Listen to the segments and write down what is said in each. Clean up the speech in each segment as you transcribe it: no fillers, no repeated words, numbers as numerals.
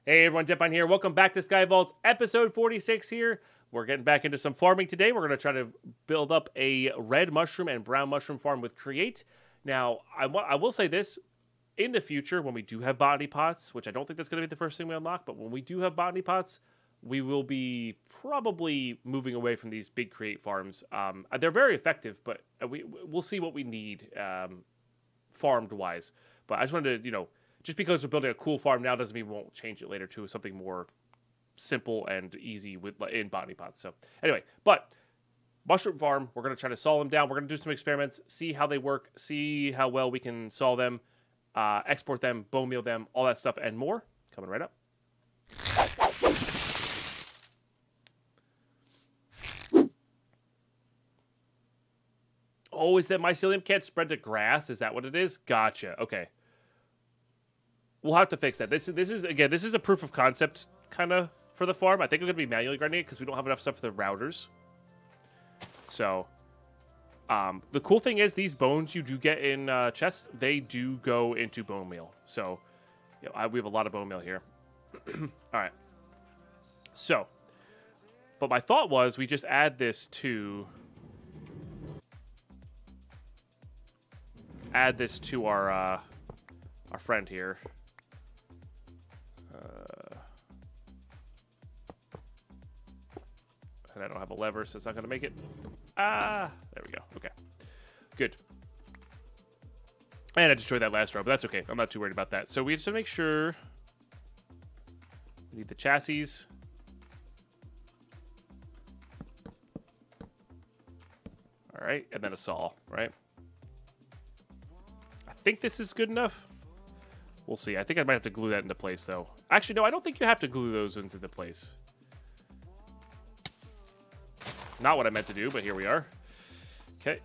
Hey everyone, Deadpine here. Welcome back to Sky Vaults, episode 46 here. We're getting back into some farming today. We're going to try to build up a red mushroom and brown mushroom farm with Create. Now, I will say this. In the future, when we do have botany pots, which I don't think that's going to be the first thing we unlock, but when we do have botany pots, we will be probably moving away from these big Create farms. They're very effective, but we'll see what we need farmed-wise. But I just wanted to, just because we're building a cool farm now doesn't mean we won't change it later to something more simple and easy in botany pots. So anyway, but mushroom farm, we're going to try to saw them down. We're going to do some experiments, see how they work, see how well we can saw them, export them, bone meal them, all that stuff and more. Coming right up. Oh, is that mycelium can't spread to grass? Is that what it is? Gotcha. Okay. We'll have to fix that. This is a proof of concept kind of for the farm. I think we're going to be manually grinding it because we don't have enough stuff for the routers. So, the cool thing is these bones you do get in chests, they do go into bone meal. So, we have a lot of bone meal here. All right. So, but my thought was we just add this to our friend here. And I don't have a lever, so it's not going to make it. There we go. Okay. Good. And I destroyed that last row, but that's okay. I'm not too worried about that. So we just have to make sure we need the chassis. All right, and then a saw, right? I think this is good enough. We'll see. I think I might have to glue that into place, though. Actually, no, I don't think you have to glue those into place. Not what I meant to do, but here we are. Okay.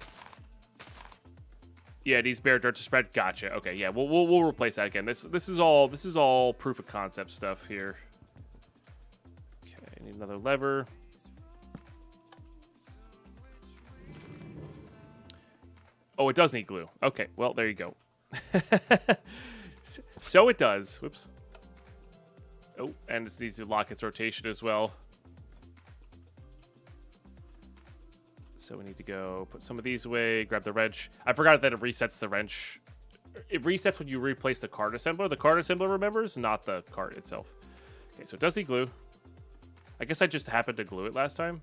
Yeah, it needs bare dirt to spread. Gotcha. Okay, yeah, we'll replace that again. This is all proof of concept stuff here. Okay, I need another lever. Oh, it does need glue. Okay, well, there you go. So it does. Whoops. Oh, and it needs to lock its rotation as well. So we need to go put some of these away, grab the wrench. I forgot that it resets the wrench. It resets when you replace the card assembler. The card assembler remembers, not the card itself. Okay, so it does need glue. I guess I just happened to glue it last time.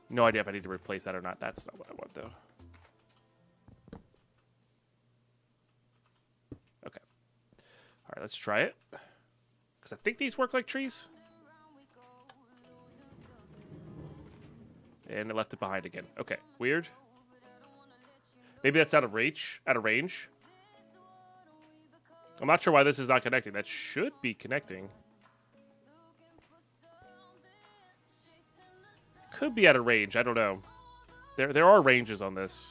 No idea if I need to replace that or not. That's not what I want, though. Okay. All right, let's try it. Because I think these work like trees. And it left it behind again. Okay, weird. Maybe that's out of range. I'm not sure why this is not connecting. That should be connecting. Could be out of range. I don't know. There are ranges on this.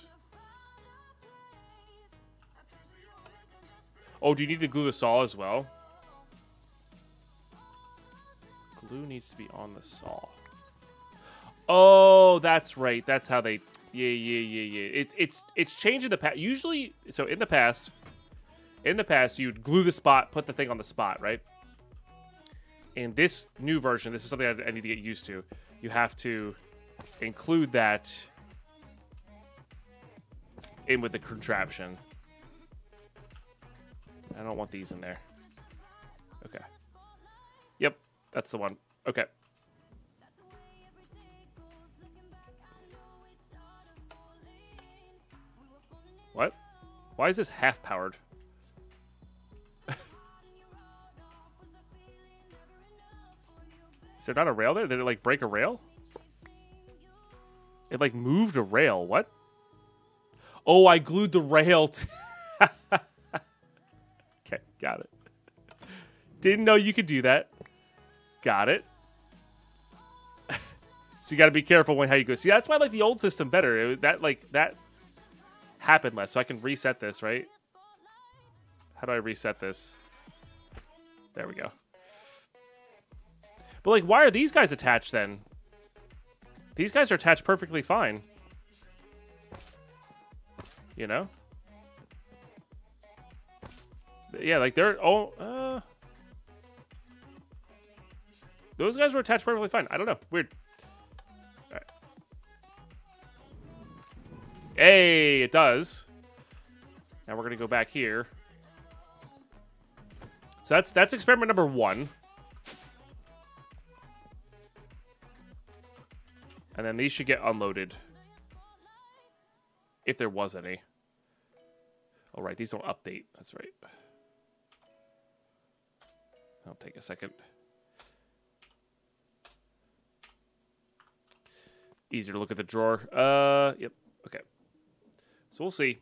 Oh, do you need to glue the saw as well? Glue needs to be on the saw. Oh, that's right. That's how they. Yeah. It's changed in the past. Usually, so in the past, you'd glue the spot, put the thing on the spot, right? In this new version, this is something I need to get used to. You have to include that in with the contraption. I don't want these in there. Okay. Yep, that's the one. Okay. What? Why is this half powered? Is there not a rail there? Did it like break a rail? It like moved a rail. What? Oh, I glued the rail. Okay, got it. Didn't know you could do that. Got it. So you got to be careful when how you go. See, that's why I like the old system better. That happened less. So I can reset this, right? How do I reset this? There we go. But like, why are these guys attached then? These guys are attached perfectly fine. You know? Yeah, like they're those guys were attached perfectly fine. I don't know. Weird. All right. Hey, it does. Now we're gonna go back here. So that's experiment number 1. And then these should get unloaded. If there was any. All right, these don't update. That's right. I'll take a second. Easier to look at the drawer. Yep. Okay. So we'll see.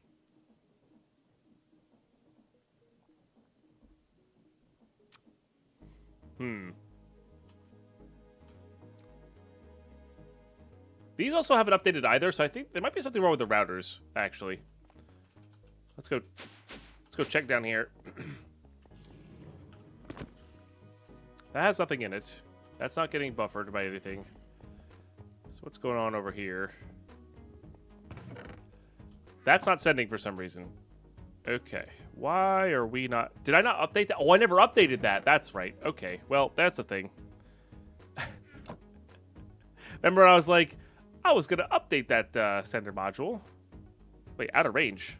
These also haven't updated either, so I think there might be something wrong with the routers, actually. Let's go check down here. That has nothing in it. That's not getting buffered by anything. So what's going on over here? That's not sending for some reason. Okay. Why are we not... Did I not update that? Oh, I never updated that. That's right. Okay. Well, that's the thing. Remember I was like, I was going to update that sender module. Wait, out of range.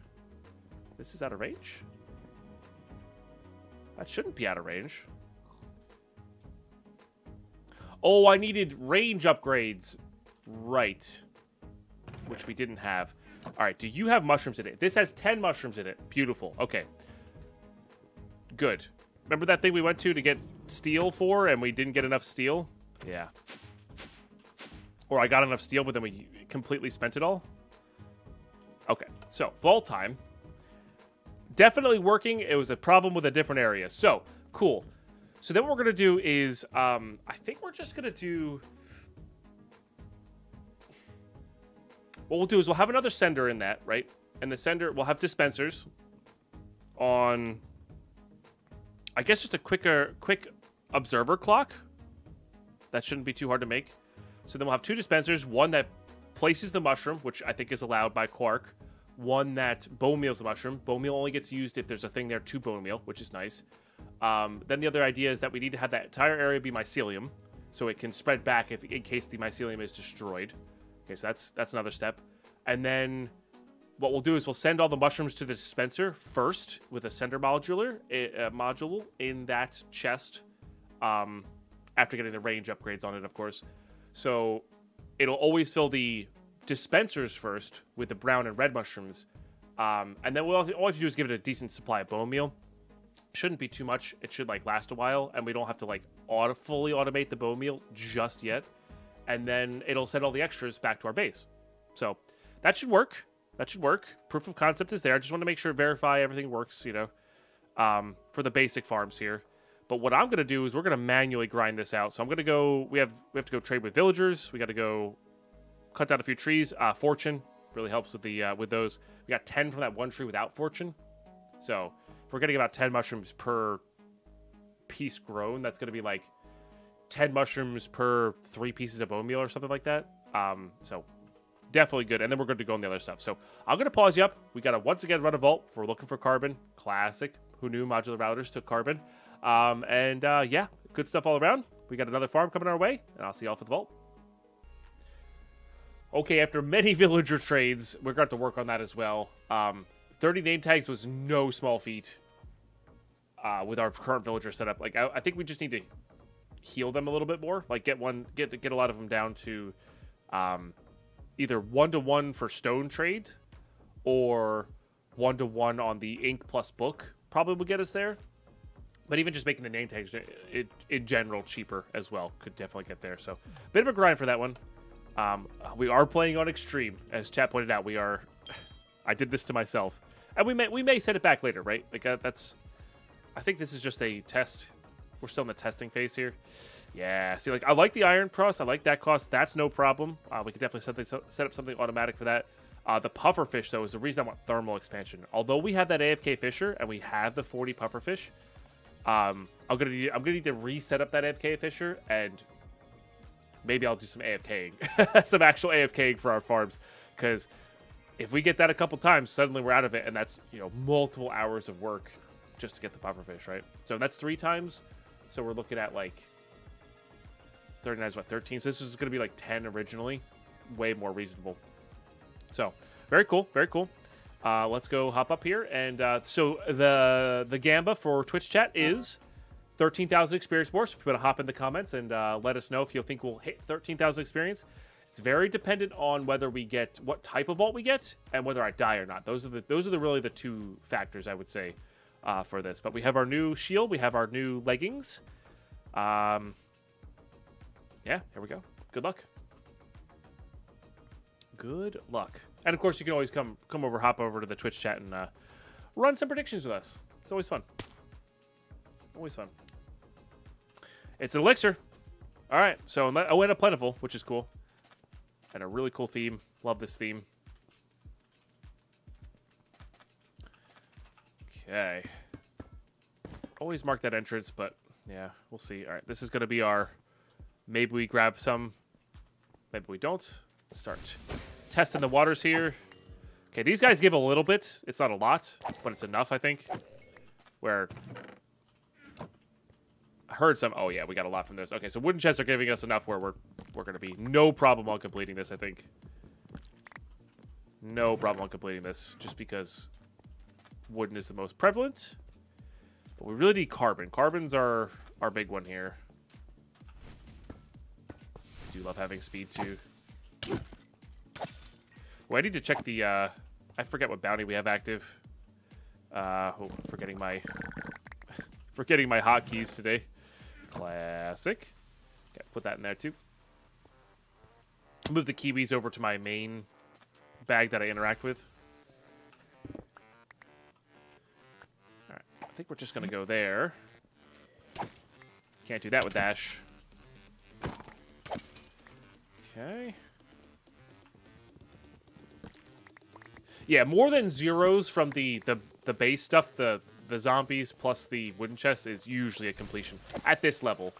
This is out of range? That shouldn't be out of range. Oh, I needed range upgrades. Right. Which we didn't have. All right, do you have mushrooms in it? This has 10 mushrooms in it. Beautiful. Okay. Good. Remember that thing we went to get steel for and we didn't get enough steel? Yeah. Or I got enough steel, but then we completely spent it all? Okay, so vault time. Definitely working. It was a problem with a different area. So, cool. So then what we're going to do is, I think we're just going to do... What we'll do is we'll have another sender in that, right? And the sender, we'll have dispensers on, I guess just a quick observer clock. That shouldn't be too hard to make. So then we'll have 2 dispensers, one that places the mushroom, which I think is allowed by Quark. One that bone meals the mushroom. Bone meal only gets used if there's a thing there to bone meal, which is nice. Then the other idea is that we need to have that entire area be mycelium, so it can spread back in case the mycelium is destroyed. Okay, so that's another step. And then what we'll do is we'll send all the mushrooms to the dispenser first with a sender module in that chest after getting the range upgrades on it, of course. So it'll always fill the dispensers first with the brown and red mushrooms. And then all we have to do is give it a decent supply of bone meal. Shouldn't be too much. It should last a while, and we don't have to fully automate the bone meal just yet. And then it'll send all the extras back to our base. So that should work. That should work. Proof of concept is there. I just want to make sure, verify everything works, for the basic farms here. But what I'm going to do is we're going to manually grind this out. So I'm going to go, we have to go trade with villagers. We got to go cut down a few trees. Fortune really helps with the with those. We got 10 from that one tree without fortune. So if we're getting about 10 mushrooms per piece grown, that's going to be 10 mushrooms per 3 pieces of bone meal or something like that. So definitely good. And then we're good to go on the other stuff. So I'm going to pause you up. We got to once again run a vault. We're looking for carbon. Classic. Who knew modular routers took carbon? Yeah, good stuff all around. We got another farm coming our way, and I'll see y'all for the vault. Okay, after many villager trades, we're going to have to work on that as well. 30 name tags was no small feat with our current villager setup. I think we just need to heal them a little bit more. Get a lot of them down to either 1-to-1 for stone trade or 1-to-1 on the ink plus book probably will get us there. But even just making the name tags in general cheaper as well could definitely get there. So bit of a grind for that one. We are playing on extreme, as chat pointed out. I did this to myself, and we may set it back later, right? I think this is just a test. We're still in the testing phase here. Yeah, see, I like the iron cross. I like that cost. That's no problem. We could definitely set up something automatic for that. The puffer fish, though, is the reason I want thermal expansion. Although we have that AFK fisher and we have the 40 puffer fish, I'm gonna need to reset up that AFK fisher, and maybe I'll do some AFKing, some actual AFKing for our farms, because if we get that a couple times, suddenly we're out of it, and that's multiple hours of work just to get the pufferfish, right? So that's 3 times. So we're looking at like 39 is what, 13? So this is going to be like 10 originally. Way more reasonable. So very cool, very cool. Let's go hop up here. And so the Gamba for Twitch chat is 13,000 experience more. So if you want to hop in the comments and let us know if you think we'll hit 13,000 experience. It's very dependent on whether we get what type of vault we get and whether I die or not. Those are really the 2 factors I would say for this. But we have our new shield, we have our new leggings. Yeah, here we go. Good luck. Good luck. And of course, you can always come over, hop over to the Twitch chat and run some predictions with us. It's always fun. Always fun. It's an elixir. All right, so oh, and a plentiful, which is cool. And a really cool theme. Love this theme. Okay. Always mark that entrance, but yeah, we'll see. All right, this is going to be our... Maybe we grab some. Maybe we don't. Start testing the waters here. Okay, these guys give a little bit. It's not a lot, but it's enough, I think. Where... I heard some... Oh, yeah, we got a lot from this. Okay, so wooden chests are giving us enough where we're going to be no problem on completing this, I think. No problem on completing this, just because wooden is the most prevalent. But we really need carbon. Carbon's our big one here. I do love having speed, too. Well, I need to check the... I forget what bounty we have active. Forgetting my hotkeys today. Classic. Okay, put that in there too. Move the kiwis over to my main bag that I interact with. Alright, I think we're just gonna go there. Can't do that with dash. Okay. Yeah, more than zeros from the base stuff, the zombies plus the wooden chest is usually a completion at this level.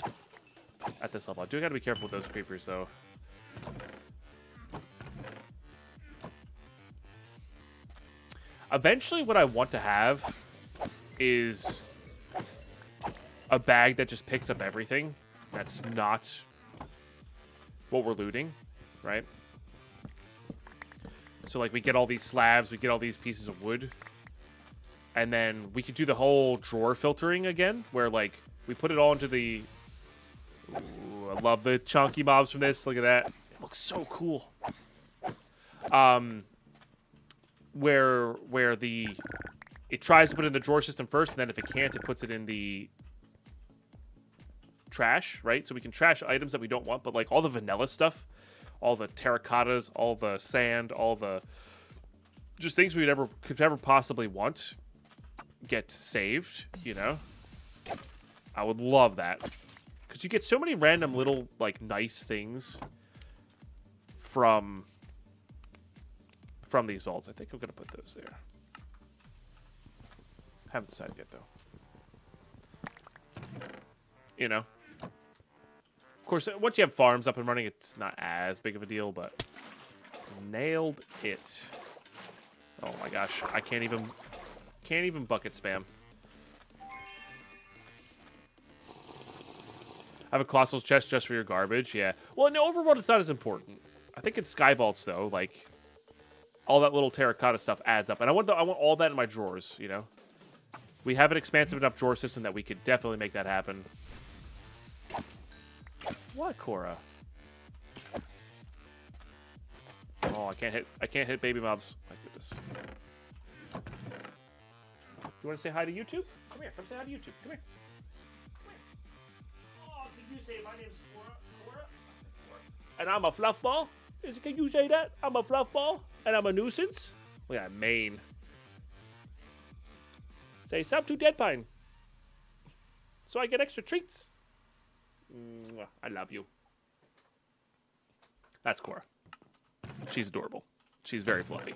At this level. I do gotta be careful with those creepers, though. Eventually, what I want to have is a bag that just picks up everything. That's not what we're looting, right? So, like, we get all these slabs, we get all these pieces of wood. And then we could do the whole drawer filtering again, where, like, we put it all into the... Ooh, I love the chunky mobs from this. Look at that. It looks so cool. Where it tries to put it in the drawer system first, and then if it can't, it puts it in the trash, right? So we can trash items that we don't want, but, like, all the vanilla stuff, all the terracottas, all the sand, all the... just things we could never possibly want get saved, you know? I would love that. Because you get so many random little, like, nice things from these vaults. I think I'm going to put those there. Haven't decided yet, though. You know? Of course, once you have farms up and running, it's not as big of a deal, but nailed it. Oh my gosh, I can't even bucket spam. I have a colossal chest just for your garbage. Yeah. Well, in the overworld, it's not as important. I think in Sky Vaults, though, like, all that little terracotta stuff adds up, and I want all that in my drawers. You know, we have an expansive enough drawer system that we could definitely make that happen. What, Cora? Oh, I can't hit baby mobs. My goodness. You want to say hi to YouTube? Come here. Come say hi to YouTube. Come here. Oh, can you say my name's Cora? And I'm a fluff ball? Can you say that? I'm a fluff ball and I'm a nuisance? Look at that mane. Say sub to Deadpine. So I get extra treats. I love you. That's Cora. She's adorable. She's very fluffy.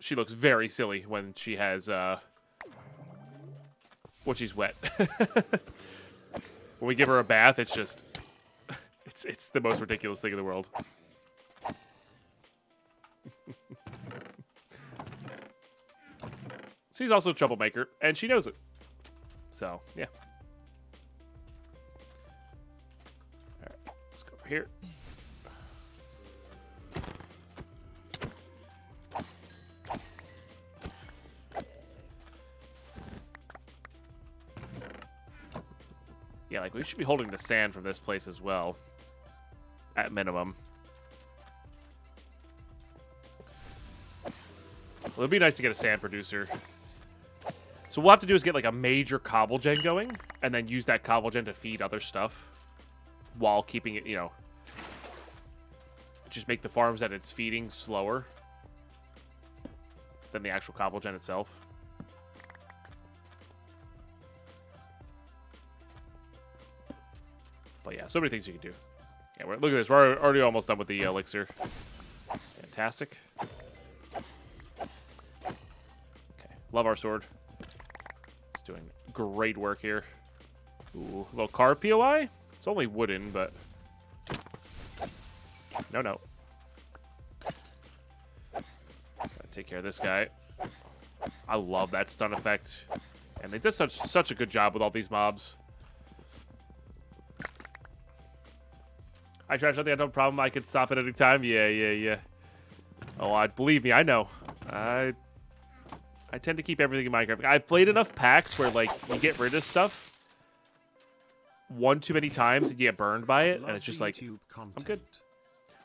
She looks very silly when she has, when she's wet. When we give her a bath, it's just, it's the most ridiculous thing in the world. So he's also a troublemaker, and she knows it. So, yeah. All right, let's go over here. Yeah, like, we should be holding the sand from this place as well. At minimum. Well, it'd be nice to get a sand producer. So what we'll have to do is get, like, a major cobble gen going, and then use that cobble gen to feed other stuff. While keeping it, you know... Just make the farms that it's feeding slower than the actual cobble gen itself. But yeah, so many things you can do. Yeah, look at this. We're already almost done with the elixir. Fantastic. Okay, love our sword. It's doing great work here. Ooh, a little car POI? It's only wooden, but... No, no. Gotta take care of this guy. I love that stun effect. And they did such a good job with all these mobs. I trash out the no problem. I could stop at any time. Yeah. Oh, believe me, I know. I tend to keep everything in Minecraft. I've played enough packs where, like, you get rid of stuff one too many times and you get burned by it, and it's just like, I'm good.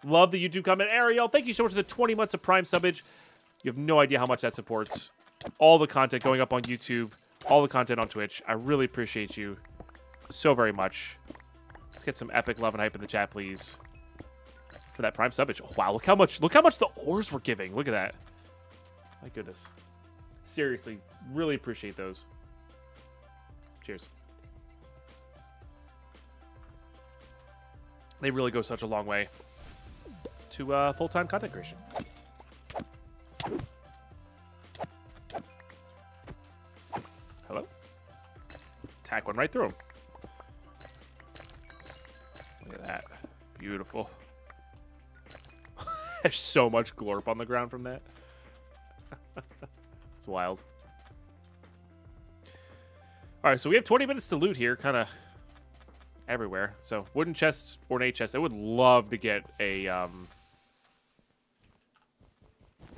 Love the YouTube comment. Ariel, thank you so much for the 20 months of Prime subbage. You have no idea how much that supports all the content going up on YouTube, all the content on Twitch. I really appreciate you so very much. Let's get some epic love and hype in the chat, please, for that Prime subbage. Oh, wow, look how much the ores we're giving. Look at that. My goodness. Seriously, really appreciate those. Cheers. They really go such a long way to full-time content creation. Hello? Attack one right through him. Look at that. Beautiful. There's so much glorp on the ground from that. It's wild. Alright, so we have 20 minutes to loot here, kind of everywhere. So, wooden chests, ornate chests. I would love to get a, well,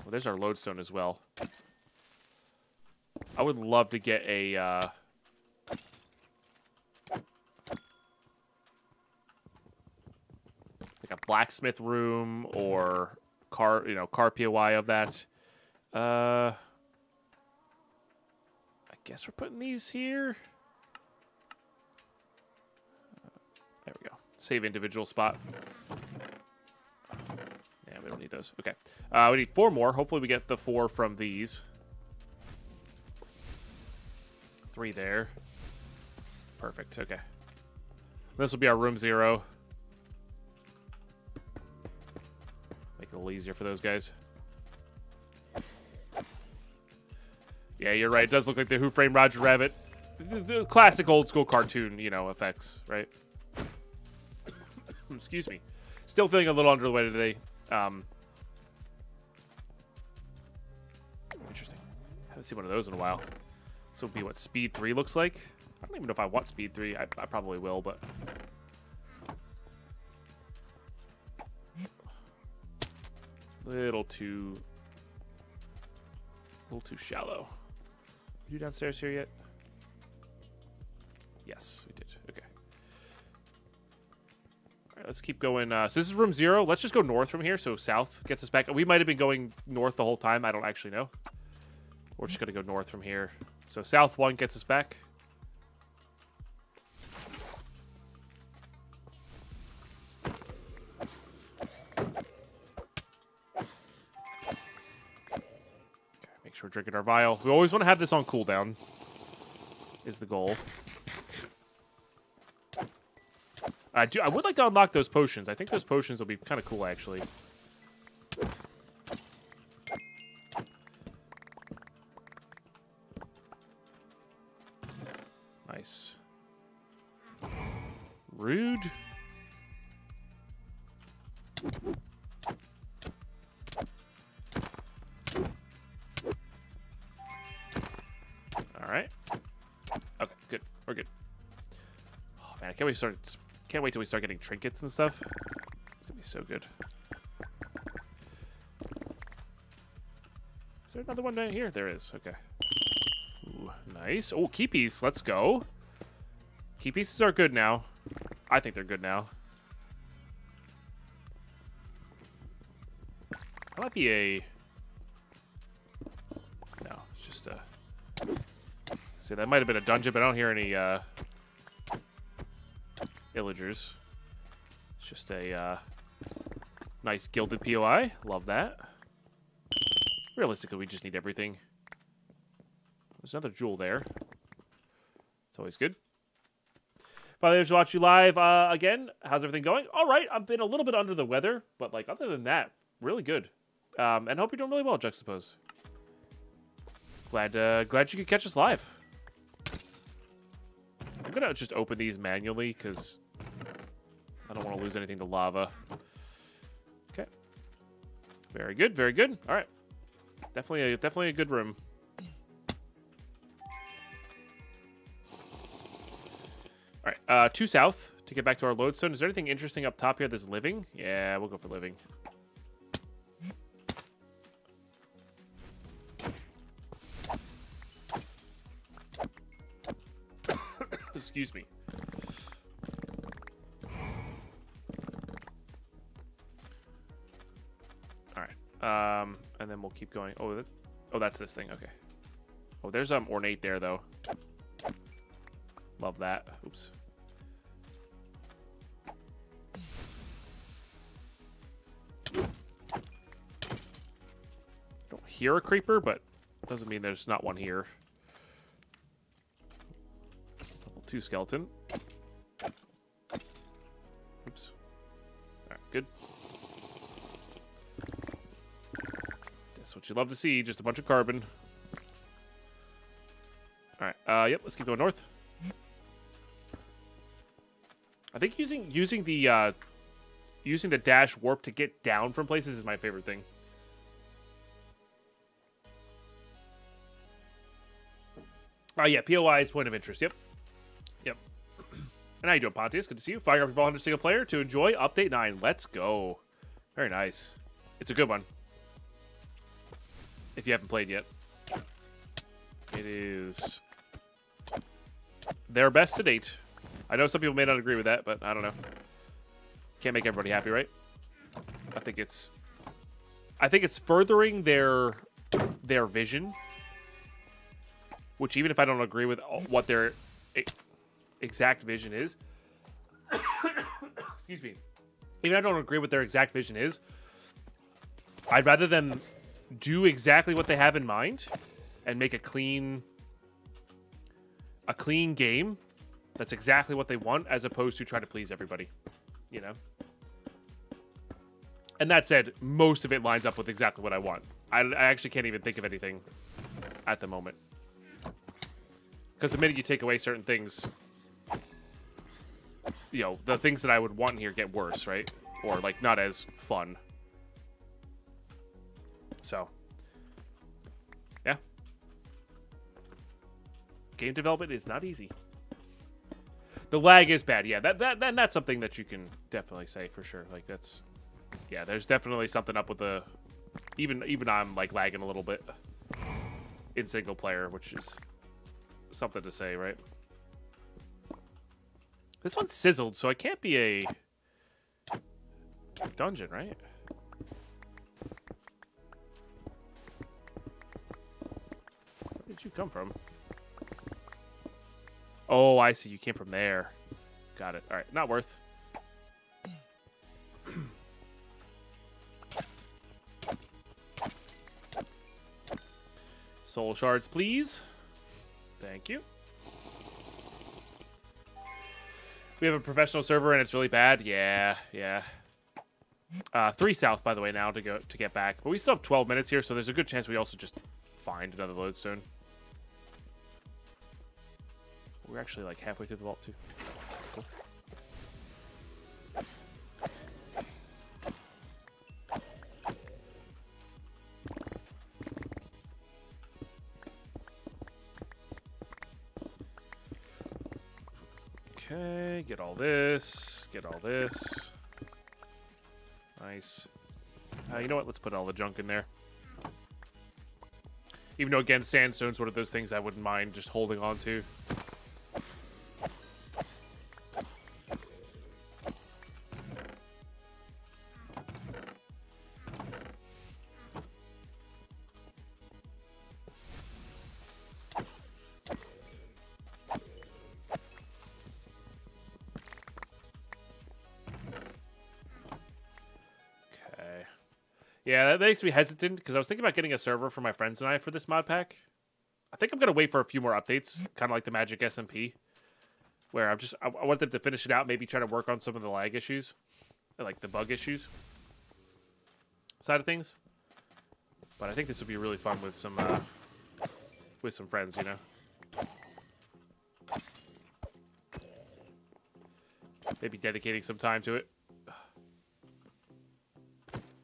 there's our lodestone as well. I would love to get a, like a blacksmith room or car POI of that. I guess we're putting these here. There we go. Save individual spot. Yeah, we don't need those. Okay. We need 4 more. Hopefully we get the 4 from these. 3 there. Perfect. Okay. This will be our room 0. Make it a little easier for those guys. Yeah, you're right. It does look like the Who Framed Roger Rabbit. The classic old school cartoon, effects, right? Excuse me. Still feeling a little under the weather today. Interesting. Haven't seen one of those in a while. This will be what Speed 3 looks like. I don't even know if I want Speed 3. I probably will, but... Little too shallow. Are you downstairs here yet? Yes, we did. Okay. All right, let's keep going. So this is room 0. Let's just go north from here, so south gets us back. We might have been going north the whole time. I don't actually know. We're just going to go north from here. So south 1 gets us back. We're drinking our vial. We always want to have this on cooldown, is the goal. I would like to unlock those potions. I think those potions will be kind of cool, actually. Nice. Rude. right. Okay, good. We're good. Oh man, can't wait till we start getting trinkets and stuff. It's gonna be so good. Is there another one down here? There is. Okay. Ooh, nice. Oh, key piece. Let's go. Key pieces are good now. I think they're good now. That might be a... No, it's just a... See, that might have been a dungeon, but I don't hear any villagers. It's just a nice gilded POI. Love that. Realistically, we just need everything. There's another jewel there. It's always good. Finally, to watch you live again. How's everything going? All right. I've been a little bit under the weather, but like other than that, really good. And hope you're doing really well, Juxtapose. Glad you could catch us live. I'm gonna just open these manually because I don't want to lose anything to lava. Okay. Very good. Very good. All right. Definitely a good room. All right. 2 south to get back to our lodestone. Is there anything interesting up top here that's living? Yeah, we'll go for living. Excuse me. All right. And then we'll keep going. Oh, that's this thing. Okay. Oh, there's ornate there though. Love that. Oops. Don't hear a creeper, but doesn't mean there's not one here. Level 2 skeleton. Oops. All right, good. That's what you love to see. Just a bunch of carbon. All right. Yep. Let's keep going north. I think using the dash warp to get down from places is my favorite thing. Oh yeah, POI is point of interest. Yep. Yep. And how you doing, Pontius? Good to see you. Fire up your VaultHunters single player to enjoy update 9. Let's go. Very nice. It's a good one. If you haven't played yet. It is their best to date. I know some people may not agree with that, but I don't know. Can't make everybody happy, right? I think it's furthering their vision. Which, even if I don't agree with what their exact vision is, excuse me, even if I don't agree with their exact vision is, I'd rather them do exactly what they have in mind and make a clean game that's exactly what they want, as opposed to try to please everybody, you know? And that said, most of it lines up with exactly what I want. I actually can't even think of anything at the moment. Because the minute you take away certain things, you know, the things that I would want in here get worse, right? Or, like, not as fun. So, yeah. Game development is not easy. The lag is bad, yeah. That's something that you can definitely say for sure. Like, that's... Yeah, there's definitely something up with the... Even I'm, like, lagging a little bit in single player, which is... something to say, right? This one's sizzled, so it can't be a dungeon, right? Where did you come from? Oh, I see. You came from there. Got it. All right. Not worth. Soul shards, please. Thank you. We have a professional server and it's really bad. Yeah, yeah. 3 south, by the way, now to get back. But we still have 12 minutes here, so there's a good chance we also just find another lodestone. We're actually like halfway through the vault too. Cool. Okay, get all this. Get all this. Nice. You know what? Let's put all the junk in there. Even though, again, sandstone's one of those things I wouldn't mind just holding on to. Yeah, that makes me hesitant because I was thinking about getting a server for my friends and I for this mod pack. I think I'm going to wait for a few more updates, kind of like the Magic SMP, where I want them to finish it out, maybe try to work on some of the lag issues, like the bug issues side of things. But I think this would be really fun with some friends, you know. Maybe dedicating some time to it.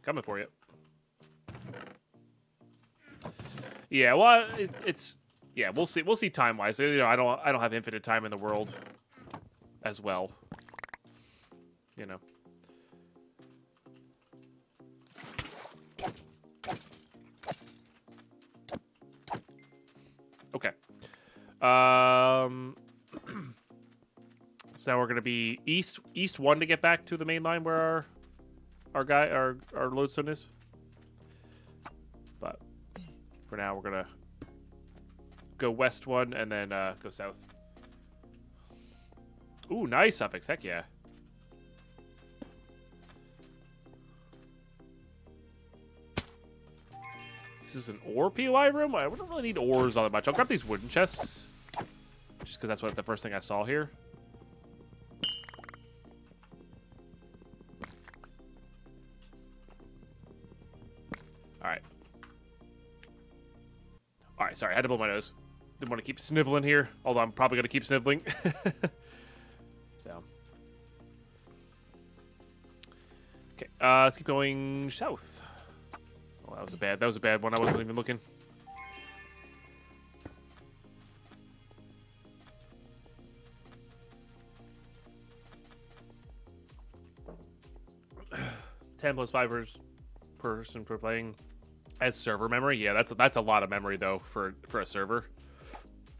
Coming for you. Yeah, well, it's yeah. We'll see. We'll see time wise. You know, I don't have infinite time in the world, as well. You know. Okay. So now we're gonna be east 1 to get back to the main line where our lodestone is. But for now, we're gonna go west 1 and then go south. Ooh, nice suffix. Heck yeah. This is an ore POI room? I don't really need ores all that much. I'll grab these wooden chests. Just because that's the first thing I saw here. Alright, sorry, I had to blow my nose. Didn't want to keep sniveling here, although I'm probably going to keep sniveling. So. Okay, let's keep going south. Oh, that was a bad one. I wasn't even looking. $10+5 person per playing. As server memory, yeah, that's a lot of memory though for a server.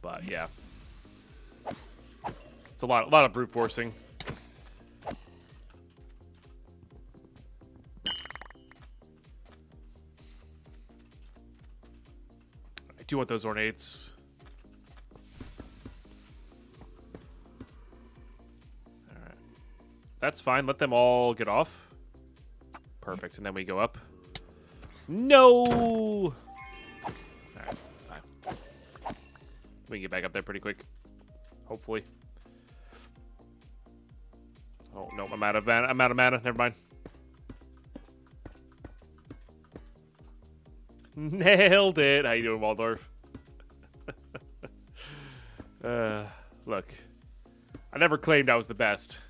But yeah, it's a lot of brute forcing. I do want those ornates. All right, that's fine. Let them all get off. Perfect, and then we go up. No! Alright, that's fine. We can get back up there pretty quick. Hopefully. Oh, no, I'm out of mana. Never mind. Nailed it! How you doing, Waldorf? Look. I never claimed I was the best.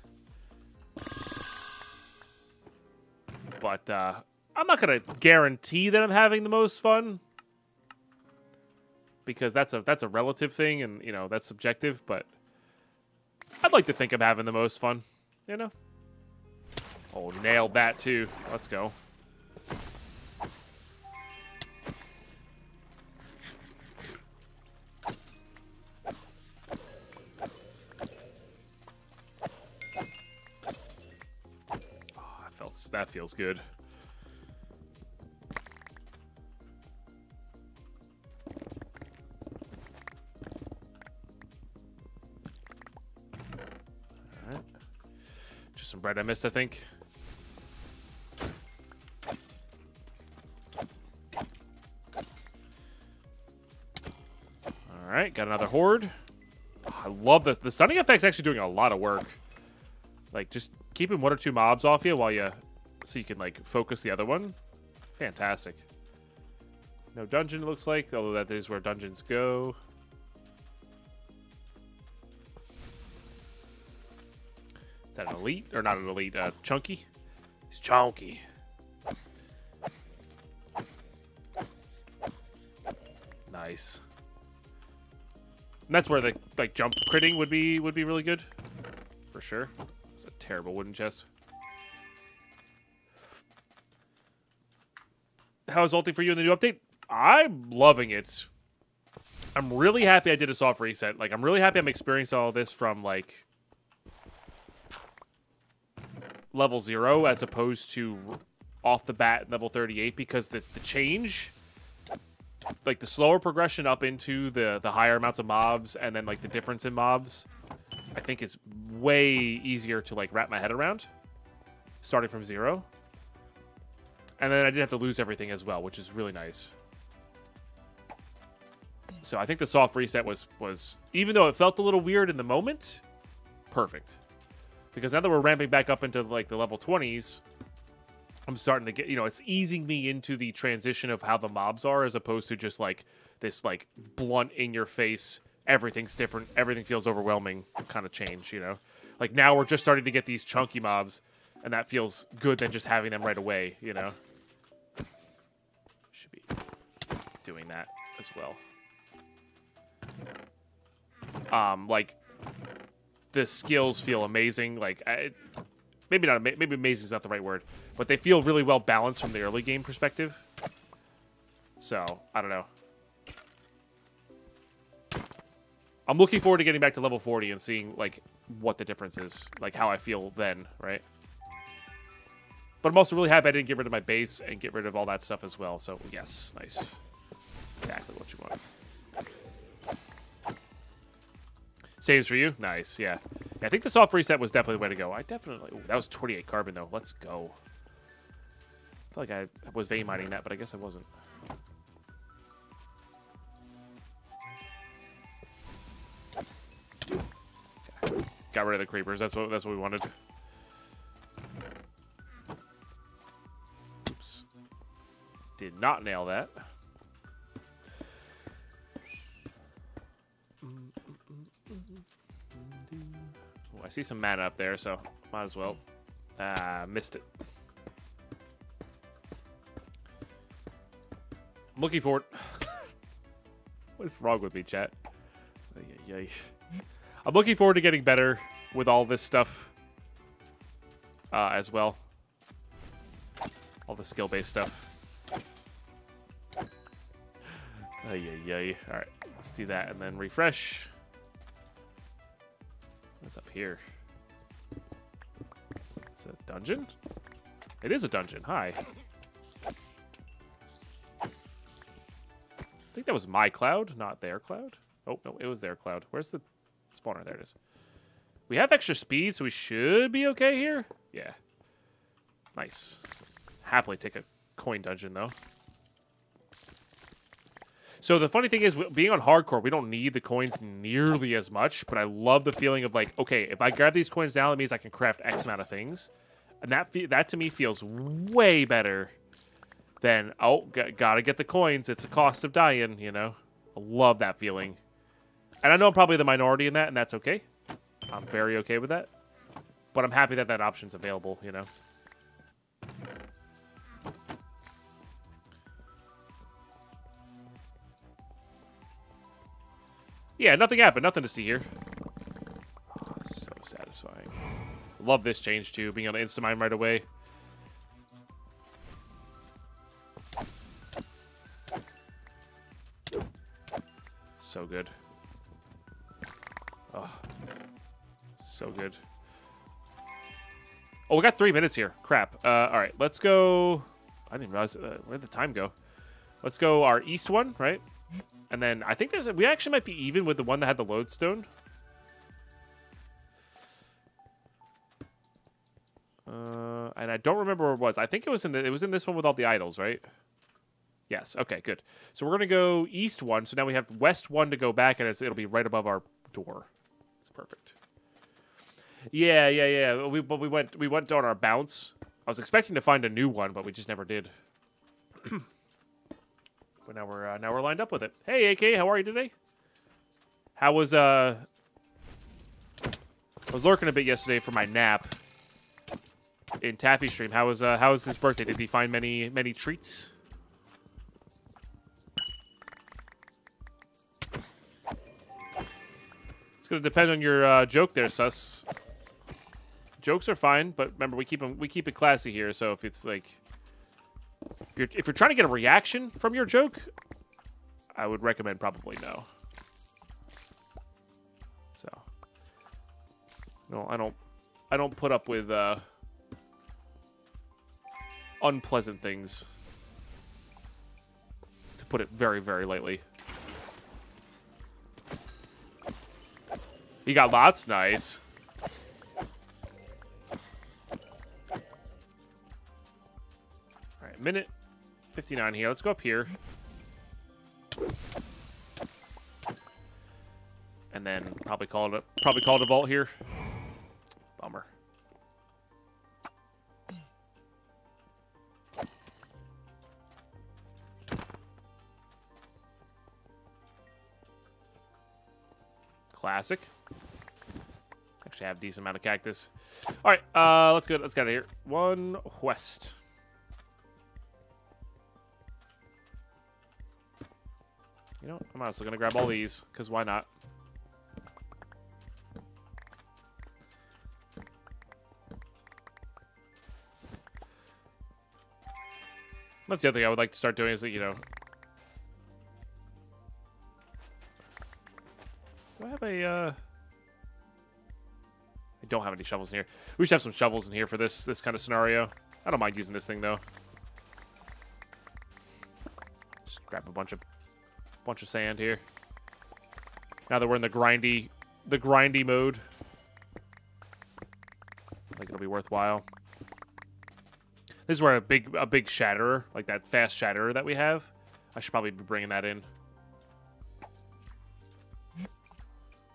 But, I'm not going to guarantee that I'm having the most fun, because that's a relative thing, and, you know, that's subjective, but I'd like to think I'm having the most fun, you know? Oh, nailed that, too. Let's go. Oh, that feels good. Some bread I missed, I think. Alright, got another horde. Oh, I love this. The stunning effect's actually doing a lot of work. Like, just keeping 1 or 2 mobs off you while so you can, like, focus the other one. Fantastic. No dungeon, it looks like, although that is where dungeons go. Is that an elite? Or not an elite, chunky? He's chunky. Nice. And that's where the, like, jump critting would be really good. for sure. It's a terrible wooden chest. How is ulting for you in the new update? I'm loving it. I'm really happy I did a soft reset. Like, I'm really happy I'm experiencing all this from, like, level 0 as opposed to off the bat level 38, because the change, like, the slower progression up into the higher amounts of mobs and then, like, the difference in mobs, I think is way easier to, like, wrap my head around, starting from 0. And then I didn't have to lose everything as well, which is really nice. So I think the soft reset was even though it felt a little weird in the moment, perfect. Because now that we're ramping back up into, like, the level 20s, I'm starting to get, you know, it's easing me into the transition of how the mobs are, as opposed to just, like, this, like, blunt, in-your-face, everything's different, everything feels overwhelming kind of change, you know? Like, now we're just starting to get these chunky mobs, and that feels good than just having them right away, you know? Should be doing that as well. Like, the skills feel amazing. Like, maybe not. Maybe amazing is not the right word, but they feel really well balanced from the early game perspective. So I don't know. I'm looking forward to getting back to level 40 and seeing, like, what the difference is, like how I feel then, right? But I'm also really happy I didn't get rid of my base and get rid of all that stuff as well. So yes, nice. Exactly what you want. Saves for you? Nice, yeah. I think the soft reset was definitely the way to go. I definitely... Ooh, that was 28 carbon, though. Let's go. I feel like I was vein mining that, but I guess I wasn't. Okay. Got rid of the creepers. That's what we wanted. Oops. Did not nail that. Ooh, I see some mana up there, so might as well. Missed it. I'm looking forward. What is wrong with me, chat? I'm looking forward to getting better with all this stuff as well. All the skill-based stuff. Alright, let's do that and then refresh. What's up here? It's a dungeon? It is a dungeon. Hi. I think that was my cloud, not their cloud. Oh, no, it was their cloud. Where's the spawner? There it is. We have extra speed, so we should be okay here. Yeah. Nice. Happily take a coin dungeon, though. So the funny thing is, being on hardcore, we don't need the coins nearly as much, but I love the feeling of, like, okay, if I grab these coins now, it means I can craft X amount of things. And that to me feels way better than, oh, gotta get the coins. It's a cost of dying, you know? I love that feeling. And I know I'm probably the minority in that, and that's okay. I'm very okay with that. But I'm happy that that option's available, you know? Yeah, nothing happened. Nothing to see here. Oh, so satisfying. Love this change, too. Being able to insta-mine right away. So good. Oh. So good. Oh, we got 3 minutes here. Crap. Alright, let's go... I didn't realize... where'd the time go? Let's go our east one, right? And then I think we actually might be even with the one that had the lodestone. And I don't remember where it was. I think it was in this one with all the idols, right? Yes. Okay, good. So we're gonna go east one. So now we have west one to go back, and it'll be right above our door. It's perfect. Yeah. But we went on our bounce. I was expecting to find a new one, but we just never did. But now we're lined up with it. Hey, AK, how are you today? How was I was lurking a bit yesterday for my nap in Taffy stream. How was his birthday? Did he find many treats? It's gonna depend on your joke there, Sus. Jokes are fine, but remember we keep it classy here. So if it's like if you're trying to get a reaction from your joke, I would recommend probably no. So no, I don't put up with unpleasant things, to put it very, very lightly. He got lots. Nice. Alright, minute 59 here. Let's go up here. And then probably call it a vault here. Bummer. Classic. Actually have a decent amount of cactus. All right, let's go. Let's get out of here. One west. You know, I'm also gonna grab all these because why not? That's the other thing I would like to start doing is that, you know, do I have a, I don't have any shovels in here. We should have some shovels in here for this kind of scenario. I don't mind using this thing though. Just grab a bunch of sand here. Now that we're in the grindy mode, I think it'll be worthwhile. This is where a big shatterer, like that fast shatterer that we have, I should probably be bringing that in.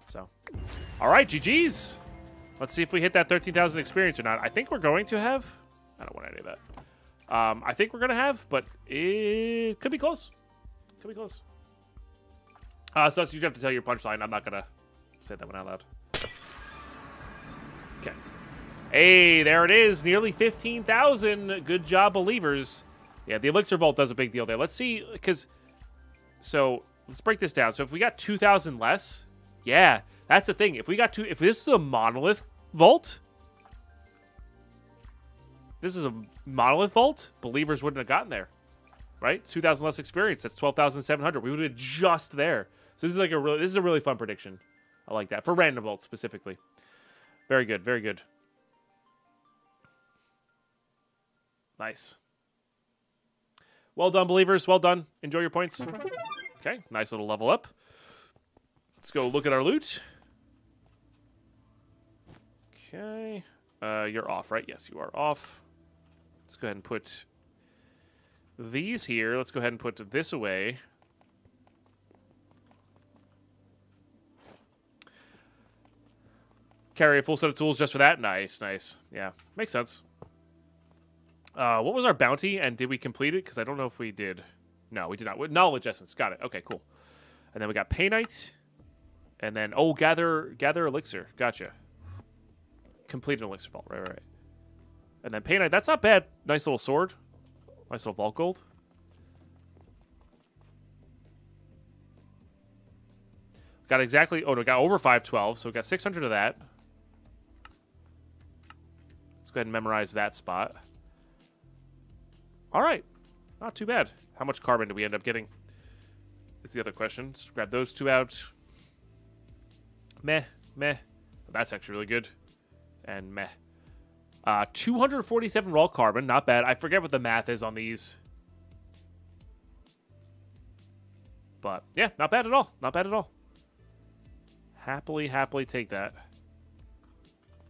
So, all right, GG's. Let's see if we hit that 13,000 experience or not. I think we're going to have. I don't want any of that. I think we're going to have, but it could be close. Could be close. So you have to tell your punchline. I'm not going to say that one out loud. Okay. Hey, there it is. Nearly 15,000. Good job, believers. Yeah, the Elixir Vault does a big deal there. Let's see, because... So, let's break this down. So, if we got 2,000 less... Yeah, that's the thing. If we got if this is a monolith vault... This is a monolith vault, believers wouldn't have gotten there. Right? 2,000 less experience. That's 12,700. We would have been just there. So, this is like a really fun prediction. I like that. For random vaults, specifically. Very good, very good. Nice. Well done, believers. Well done. Enjoy your points. Okay, nice little level up. Let's go look at our loot. Okay. You're off, right? Yes, you are off. Let's go ahead and put these here. Let's go ahead and put this away. Carry a full set of tools just for that? Nice, nice. Yeah, makes sense. What was our bounty, and did we complete it? Because I don't know if we did. No, we did not. Knowledge essence. Got it. Okay, cool. And then we got Paynite. And then, oh, gather elixir. Gotcha. Complete an elixir vault. Right. And then Paynite. That's not bad. Nice little sword. Nice little vault gold. Got exactly... Oh, no, we got over 512, so we got 600 of that. Let's go ahead and memorize that spot. All right. Not too bad. How much carbon do we end up getting? Is the other question. Let's grab those two out. Meh. That's actually really good. And meh. 247 raw carbon. Not bad. I forget what the math is on these. But, yeah, not bad at all. Not bad at all. Happily take that.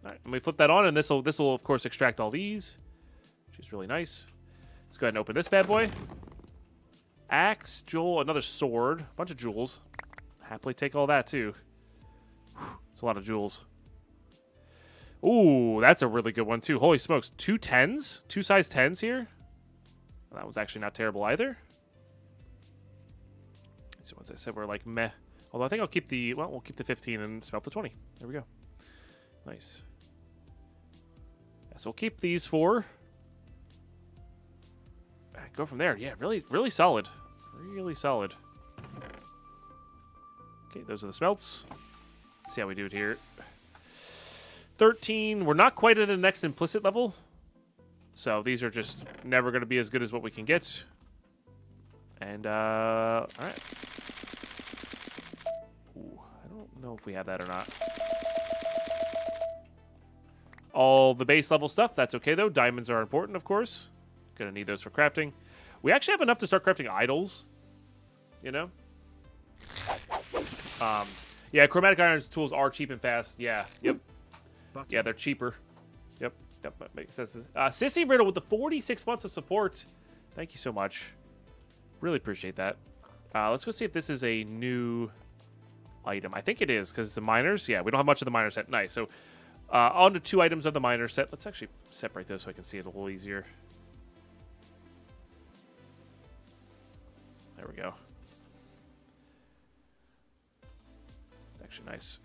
All right, let me flip that on, and this will, of course, extract all these, which is really nice. Let's go ahead and open this bad boy. Axe, jewel, another sword. A bunch of jewels. Happily take all that, too. It's a lot of jewels. Ooh, that's a really good one, too. Holy smokes. 2 10s? 2 size 10s here? Well, that was actually not terrible either. So as I said, we're like meh. Although I think I'll keep the... Well, we'll keep the 15 and smelt the 20. There we go. Nice. Yeah, so we'll keep these 4. Go from there. Yeah, really solid. Really solid. Okay, those are the smelts. Let's see how we do it here. 13. We're not quite at the next implicit level. So these are just never going to be as good as what we can get. And, all right. Ooh, I don't know if we have that or not. All the base level stuff, that's okay, though. Diamonds are important, of course. Going to need those for crafting. We actually have enough to start crafting idols. You know? Yeah, chromatic iron's tools are cheap and fast. Yeah, yep. Yeah, they're cheaper. Yep, that makes sense. Sissy Riddle with the 46 months of support. Thank you so much. Really appreciate that. Let's go see if this is a new item. I think it is, because it's the miners. Yeah, we don't have much of the miner set. Nice. So, on to 2 items of the miner set. Let's actually separate those so I can see it a little easier. There we go. It's actually nice.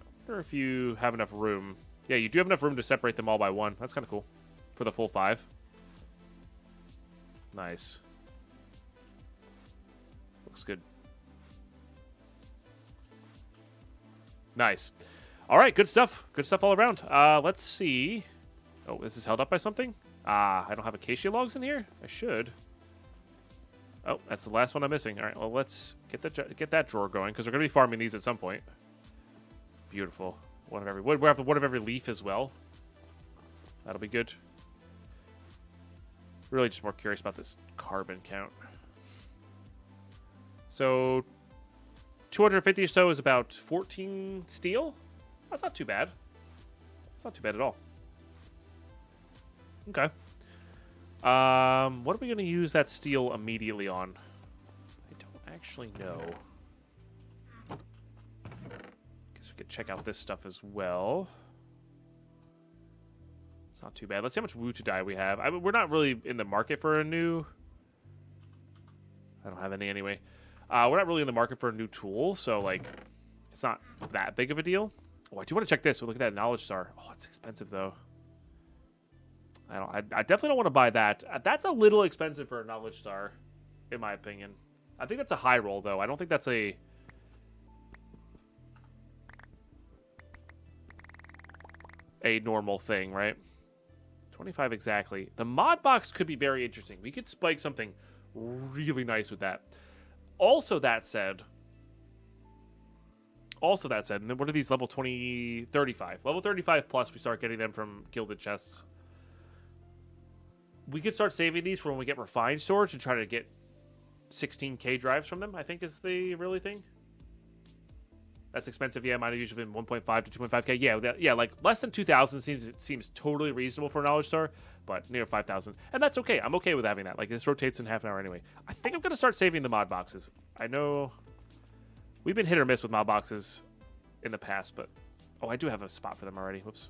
I wonder if you have enough room. Yeah, you do have enough room to separate them all by 1. That's kind of cool. For the full 5. Nice. Looks good. Nice. All right, good stuff. Good stuff all around. Let's see. Oh, this is held up by something? I don't have acacia logs in here? I should. Oh, that's the last one I'm missing. All right, well, let's get that drawer going, because we're going to be farming these at some point. Beautiful. One of every wood. We have one of every leaf as well. That'll be good. Really just more curious about this carbon count. So, 250 or so is about 14 steel. That's not too bad. It's not too bad at all. Okay. What are we going to use that steel immediately on? I don't actually know. Guess we could check out this stuff as well. It's not too bad. Let's see how much woo to dye we have. I mean, we're not really in the market for a new... I don't have any anyway. We're not really in the market for a new tool, so, like, it's not that big of a deal. Oh, I do want to check this. We'll look at that knowledge star. Oh, it's expensive, though. I definitely don't want to buy that. That's a little expensive for a knowledge star, in my opinion. I think that's a high roll, though. I don't think that's a normal thing, right? 25 exactly. The mod box could be very interesting. We could spike something really nice with that. Also that said, and then what are these level 20, 35? Level 35 plus, we start getting them from gilded chests. We could start saving these for when we get refined storage and try to get 16k drives from them, I think is the really thing. That's expensive. Yeah, mine have usually been 1.5 to 2.5k. Yeah, yeah, like less than 2,000 seems totally reasonable for a knowledge star, but near 5,000. And that's okay. I'm okay with having that. Like, this rotates in half an hour anyway. I think I'm going to start saving the mod boxes. I know we've been hit or miss with mod boxes in the past, but... Oh, I do have a spot for them already. Whoops.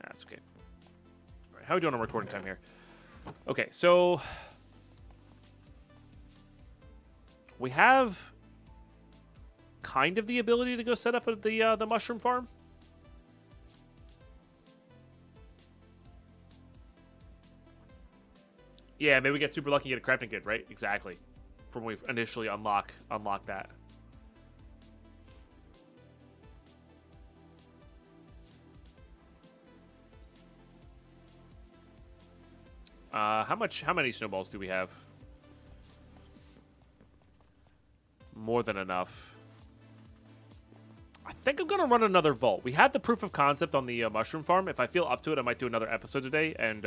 That's okay. All right, how are we doing on recording time here? Okay, so... we have... kind of the ability to go set up the mushroom farm. Yeah, maybe we get super lucky and get a crafting kit, right? Exactly. From when we initially unlock that. How many snowballs do we have? More than enough. I think I'm going to run another vault. We had the proof of concept on the mushroom farm. If I feel up to it, I might do another episode today and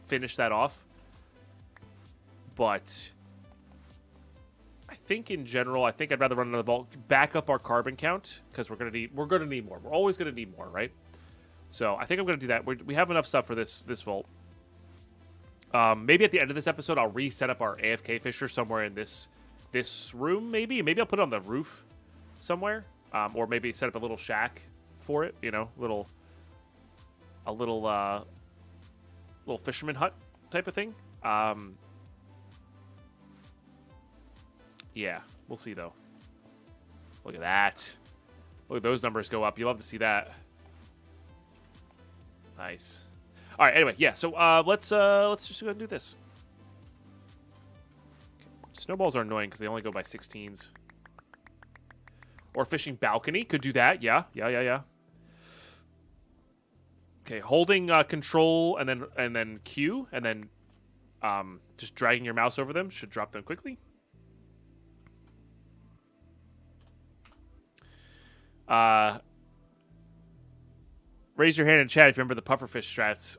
finish that off. But I think in general, I think I'd rather run another vault, back up our carbon count, because we're going to need more. We're always going to need more, right? So I think I'm going to do that. We have enough stuff for this vault. Maybe at the end of this episode, I'll reset up our AFK fisher somewhere in this room. Maybe I'll put it on the roof somewhere, or maybe set up a little shack for it. You know, a little fisherman hut type of thing. Yeah, we'll see though. Look at that. Look at those numbers go up. You love to see that. Nice. All right. Anyway, yeah. So let's just go ahead and do this. Okay. Snowballs are annoying because they only go by 16s. Or fishing balcony. Could do that. Yeah. Okay, holding control and then Q and then just dragging your mouse over them should drop them quickly. Raise your hand in chat if you remember the pufferfish strats.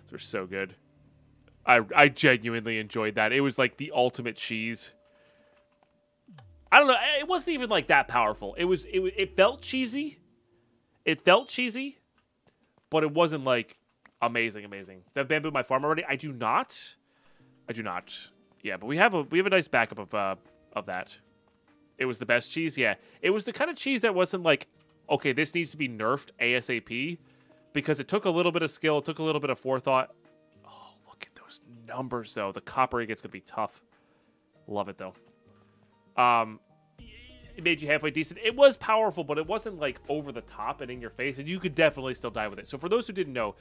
Those were so good. I genuinely enjoyed that. It was like the ultimate cheese. I don't know. It wasn't even like that powerful. It felt cheesy. It felt cheesy, but it wasn't like amazing. Do I have bamboo my farm already? I do not. Yeah, but we have a nice backup of that. It was the best cheese. Yeah, it was the kind of cheese that wasn't like, okay, this needs to be nerfed ASAP, because it took a little bit of skill, it took a little bit of forethought. Oh, look at those numbers though. The copper ingots gonna be tough. Love it though. It made you halfway decent. It was powerful, but it wasn't like over the top and in your face, and you could definitely still die with it. So for those who didn't know,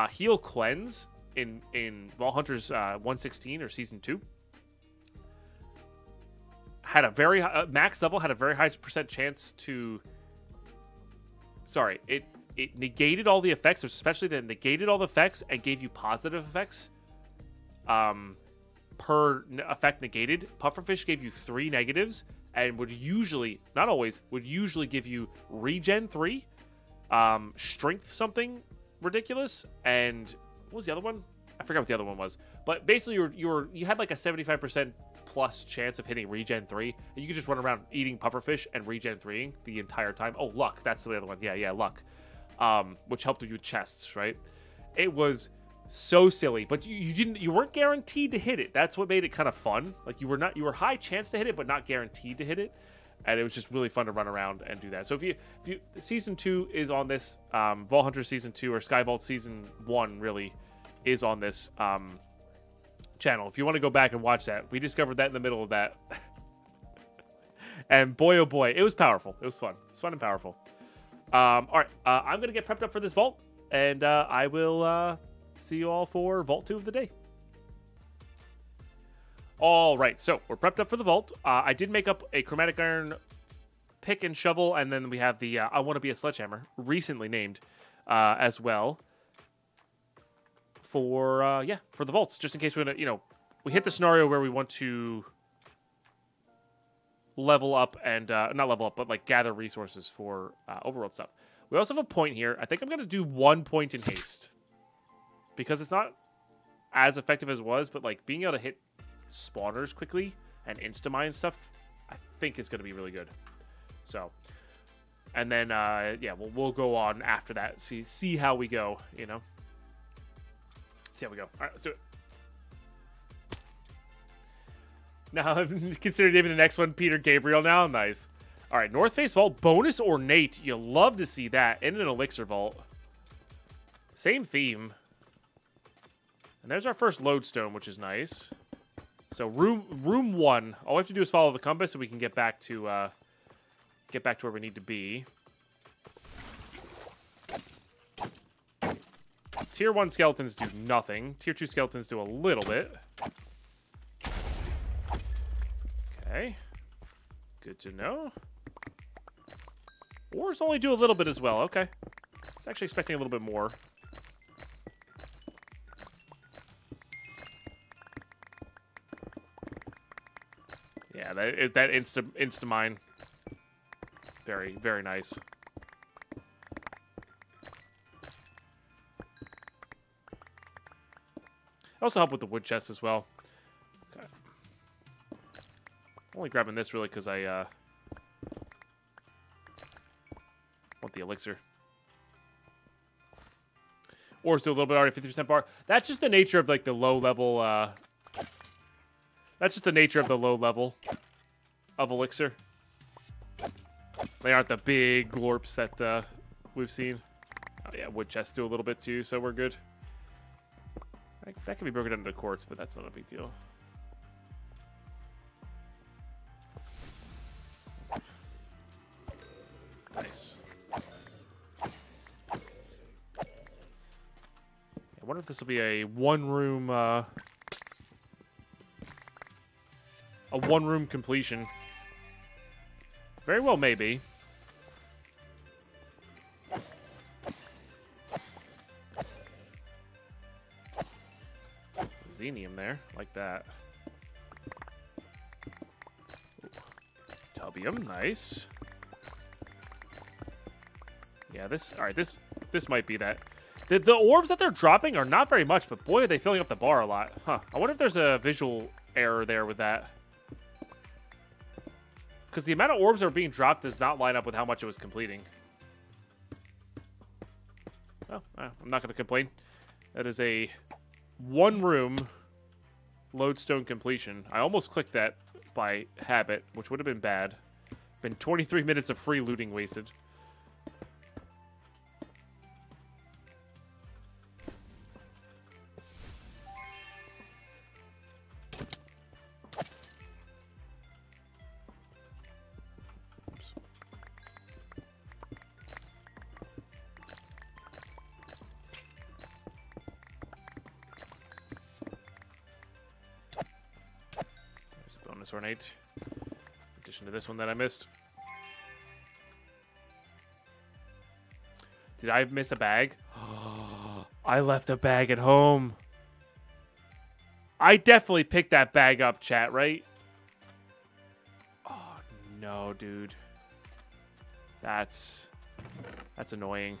Heal Cleanse in VaultHunters 116 or Season 2 had a very max level, had a very high percent chance to... Sorry, it negated all the effects, especially that negated all the effects and gave you positive effects per effect negated. Pufferfish gave you 3 negatives and would usually, not always, would usually give you regen 3, strength something ridiculous, and what was the other one? I forgot what the other one was. But basically, you had like a 75% plus chance of hitting regen 3, and you could just run around eating pufferfish and regen 3ing the entire time. Oh, luck, that's the other one. Yeah, luck, which helped you with chests, right? It was so silly, but you weren't guaranteed to hit it. That's what made it kind of fun. Like you were high chance to hit it, but not guaranteed to hit it. And it was just really fun to run around and do that. So if you Season 2 is on this, VaultHunters Season 2 or SkyVault Season 1 really is on this channel. If you want to go back and watch that, we discovered that in the middle of that. And boy, oh boy, it was powerful. It was fun. It's fun and powerful. All right, I'm going to get prepped up for this vault, and I will see you all for Vault 2 of the day. All right, so we're prepped up for the vault. I did make up a chromatic iron pick and shovel, and then we have the I Want to Be a Sledgehammer, recently named as well, for the vaults, just in case we we hit the scenario where we want to level up and not level up, but like gather resources for overworld stuff. We also have a point here. I think I'm gonna do 1 point in haste because it's not as effective as it was, but like being able to hit spawners quickly and insta-mine stuff, I think is gonna be really good. So, and then yeah, we'll go on after that. See how we go. See how we go. All right, let's do it. Now I'm considering naming the next one Peter Gabriel now. Nice. All right, North Face Vault, bonus ornate. You love to see that in an elixir vault. Same theme. And there's our first lodestone, which is nice. So room 1. All we have to do is follow the compass, so we can get back to where we need to be. Tier 1 skeletons do nothing. Tier 2 skeletons do a little bit. Okay. Good to know. Ores only do a little bit as well. Okay. I was actually expecting a little bit more. Yeah, that insta mine. Very, very nice. Also help with the wood chest as well. Okay. Only grabbing this really because I want the elixir. Ores do a little bit already, 50% bar. That's just the nature of like the low level. That's just the nature of the low level of elixir. They aren't the big glorps that we've seen. Oh yeah, wood chests do a little bit too, so we're good. That can be broken into quartz, but that's not a big deal. Nice. I wonder if this will be a one-room completion. Very well, maybe. Xenium there, like that. Tubium, nice. Yeah, this. All right, this might be that. The orbs that they're dropping are not very much, but boy, are they filling up the bar a lot. Huh. I wonder if there's a visual error there with that. Because the amount of orbs that are being dropped does not line up with how much it was completing. Oh, I'm not going to complain. That is a one-room lodestone completion. I almost clicked that by habit, which would have been bad. Been 23 minutes of free looting wasted. Ornate. In addition to this one that I missed. Did I miss a bag? I left a bag at home. I definitely picked that bag up, chat, right? Oh, no, dude. That's annoying.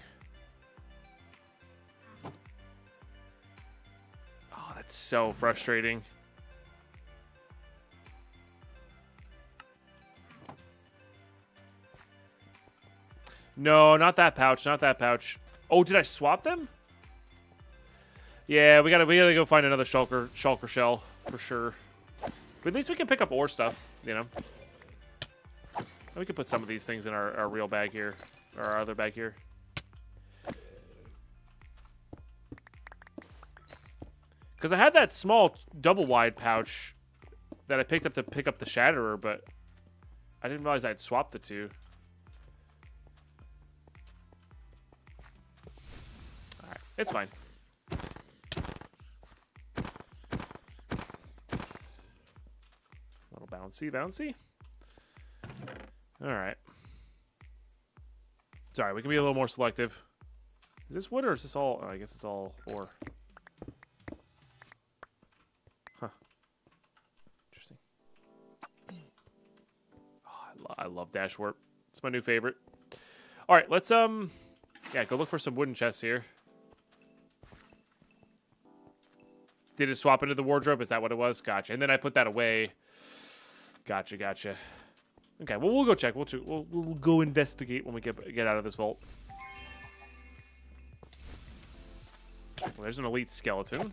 Oh, that's so frustrating. No, not that pouch. Not that pouch. Oh, did I swap them? Yeah, we gotta go find another shulker shell for sure. But at least we can pick up ore stuff, you know. We can put some of these things in our real bag here, or our other bag here. Because I had that small double wide pouch that I picked up to pick up the Shatterer, but I didn't realize I'd swapped the two. It's fine. A little bouncy. All right. Sorry, we can be a little more selective. Is this wood or is this all? Oh, I guess it's all ore. Huh. Interesting. Oh, I love dash warp. It's my new favorite. All right, let's yeah, go look for some wooden chests here. Did it swap into the wardrobe? Is that what it was? Gotcha. And then I put that away. Gotcha. Okay, well, we'll go check. We'll go investigate when we get out of this vault. Well, there's an elite skeleton.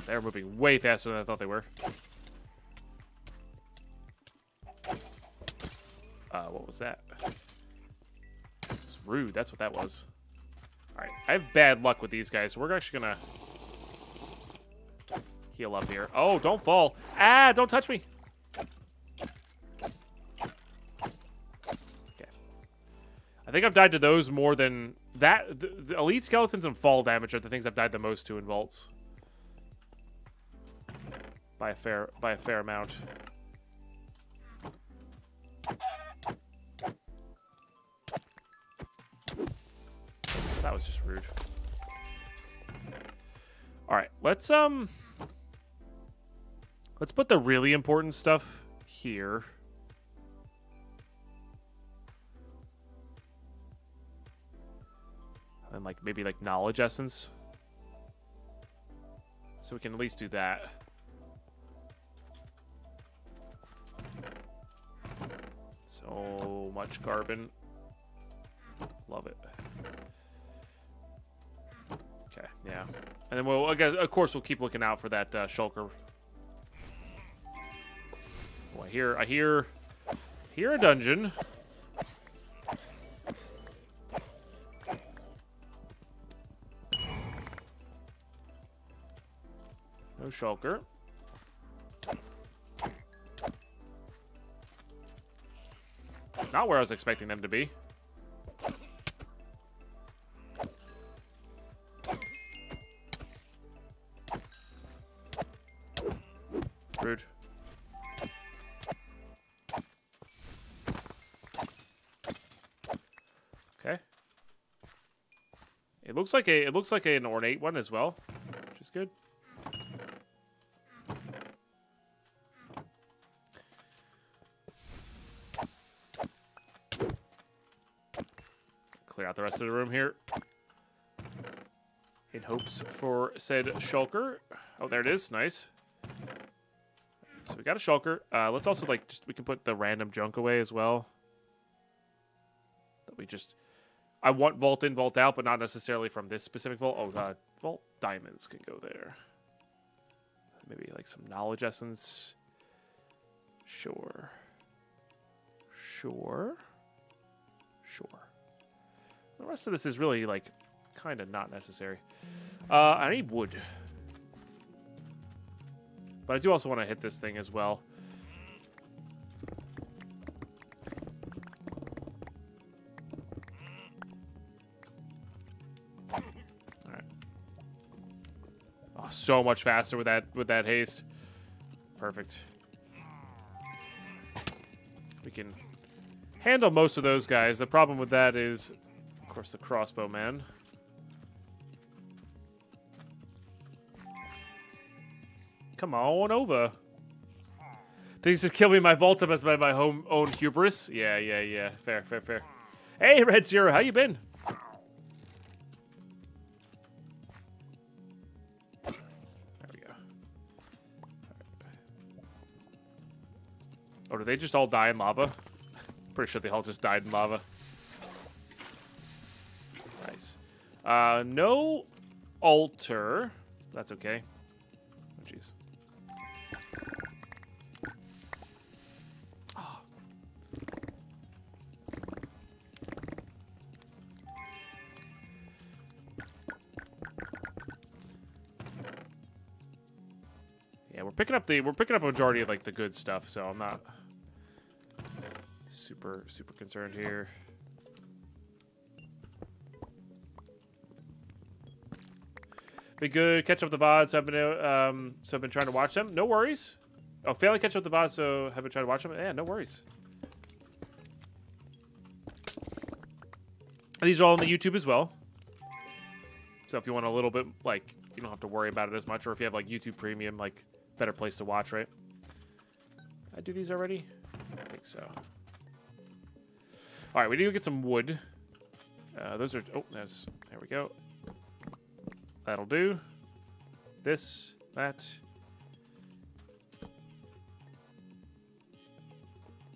They're moving way faster than I thought they were. What was that? It's rude. That's what that was. All right, I have bad luck with these guys, so we're actually gonna heal up here. Oh, don't fall. Ah, don't touch me. Okay. I think I've died to those more than that. The elite skeletons and fall damage are the things I've died the most to in vaults. By a fair amount. That was just rude. All right, let's put the really important stuff here. And like maybe like knowledge essence. So we can at least do that. So much carbon. Love it. Okay, yeah. And then we'll, again, of course, we'll keep looking out for that shulker. Oh, I hear a dungeon. No shulker. Not where I was expecting them to be. Rude. It looks like an ornate one as well, which is good. Clear out the rest of the room here. In hopes for said shulker. Oh, there it is. Nice. So we got a shulker. Let's also we can put the random junk away as well. That we just. I want vault in, vault out, but not necessarily from this specific vault. Oh god, vault diamonds can go there. Maybe like some knowledge essence. Sure. The rest of this is really like kind of not necessary. I need wood. But I do also want to hit this thing as well. All right. Oh, so much faster with that haste. Perfect. We can handle most of those guys. The problem with that is, of course, the crossbow man. Come on over. Things that kill me in my vault up as by my own hubris. Yeah. Fair. Hey, Red Zero, how you been? There we go. Oh, did they just all die in lava? Pretty sure they all just died in lava. Nice. No altar. That's okay. Oh, jeez. Yeah, we're picking up a majority of like the good stuff, so I'm not super concerned here. Be good. Catch up with the VOD. So I've been trying to watch them. No worries. Oh, failing to catch up with the VOD, so have been trying to watch them. Yeah, no worries. And these are all on the YouTube as well. So if you want a little bit, like, you don't have to worry about it as much, or if you have like YouTube Premium, like, better place to watch, right? I do these already? I think so. All right, we need to get some wood. Those are. Oh, there we go. That'll do. This, that.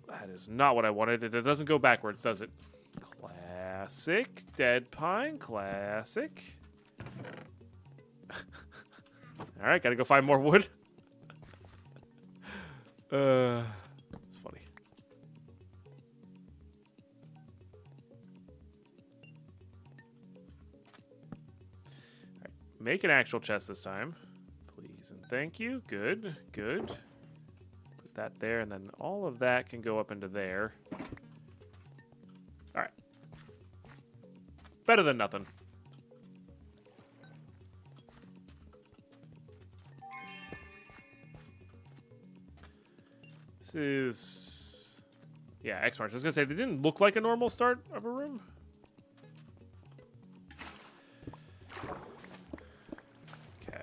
That is not what I wanted. It doesn't go backwards, does it? Classic. Deadpine. Classic. All right, gotta go find more wood. It's funny. All right, make an actual chest this time, please and thank you. Good. Put that there, and then all of that can go up into there. All right. Better than nothing. This is... Yeah, X marks. I was going to say, they didn't look like a normal start of a room. Okay.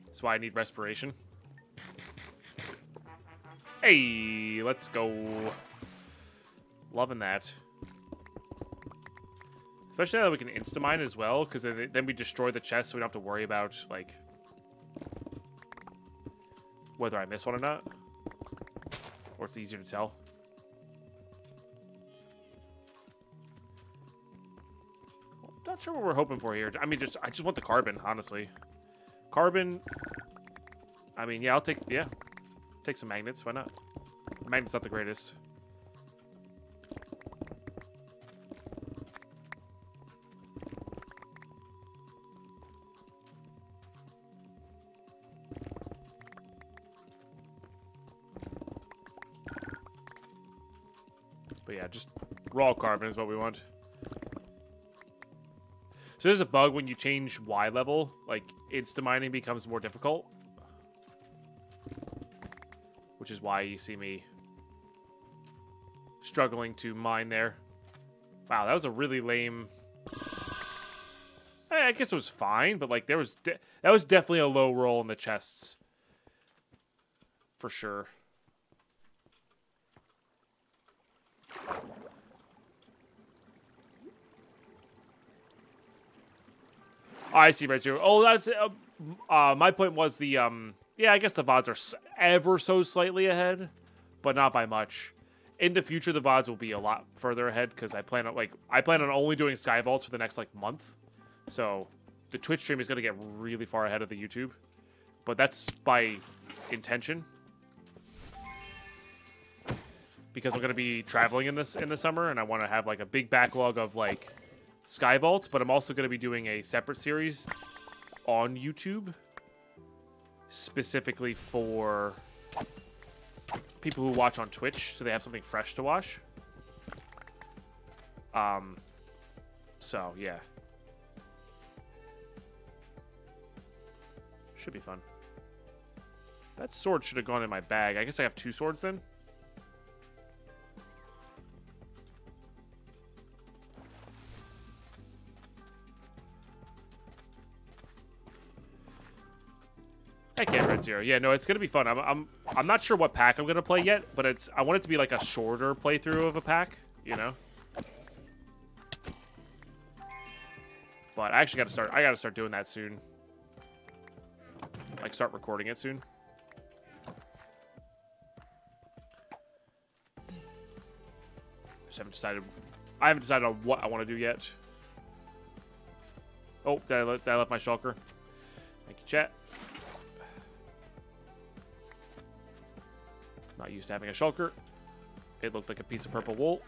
That's why I need respiration. Hey, let's go. Loving that. Especially now that we can insta-mine as well, because then we destroy the chest, so we don't have to worry about, like, whether I miss one or not. Or it's easier to tell. Not sure what we're hoping for here. I mean, I just want the carbon, honestly. Carbon. I mean, yeah, I'll take some magnets. Why not? Magnets not the greatest. But yeah, just raw carbon is what we want. So there's a bug when you change Y level, like insta-mining becomes more difficult. Which is why you see me struggling to mine there. Wow, that was a really lame... I guess it was fine, but like that was definitely a low roll in the chests. For sure. Oh, I see, Red Zero. Oh, that's... my point was the... yeah, I guess the VODs are ever so slightly ahead, but not by much. In the future, the VODs will be a lot further ahead because I plan on only doing Sky Vaults for the next like month. So the Twitch stream is going to get really far ahead of the YouTube, but that's by intention because I'm going to be traveling in the summer, and I want to have like a big backlog of like Sky Vaults. But I'm also going to be doing a separate series on YouTube specifically for people who watch on Twitch, so they have something fresh to watch. So yeah, should be fun. That sword should have gone in my bag. I guess I have 2 swords then. Heck yeah, Red Zero. Yeah, no, it's gonna be fun. I'm not sure what pack I'm gonna play yet, but I want it to be like a shorter playthrough of a pack, you know. But I actually gotta start doing that soon. Like start recording it soon. Just haven't decided. I haven't decided on what I want to do yet. Oh, did I left my shulker? Thank you, chat. Not used to having a shulker. It looked like a piece of purple wool.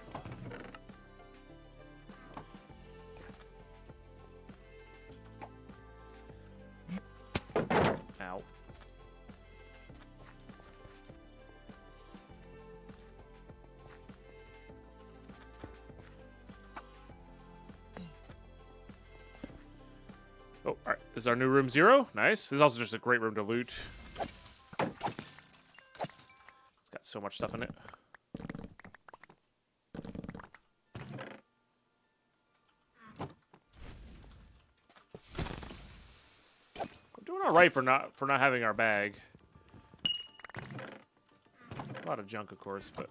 Ow. Oh, all right. This is our new room 0. Nice. This is also just a great room to loot. So much stuff in it. I'm doing all right for not having our bag. A lot of junk, of course, but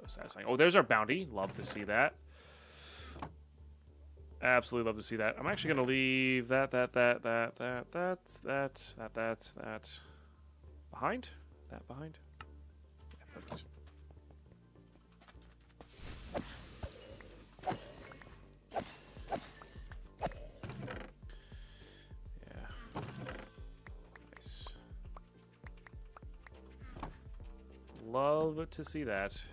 satisfying. Oh, there's our bounty. Love to see that. Absolutely love to see that. I'm actually going to leave that behind. That behind. Yeah, perfect. Yeah. Nice. Love to see that.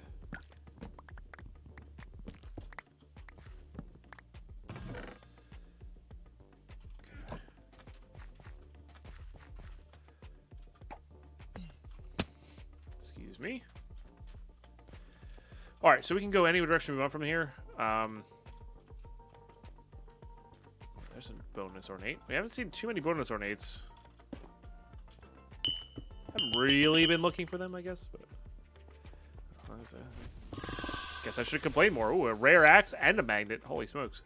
Me. All right, so we can go any direction we want from here. There's a bonus ornate. We haven't seen too many bonus ornates. Haven't really been looking for them, I guess. But guess I should complain more. Ooh, a rare axe and a magnet. Holy smokes!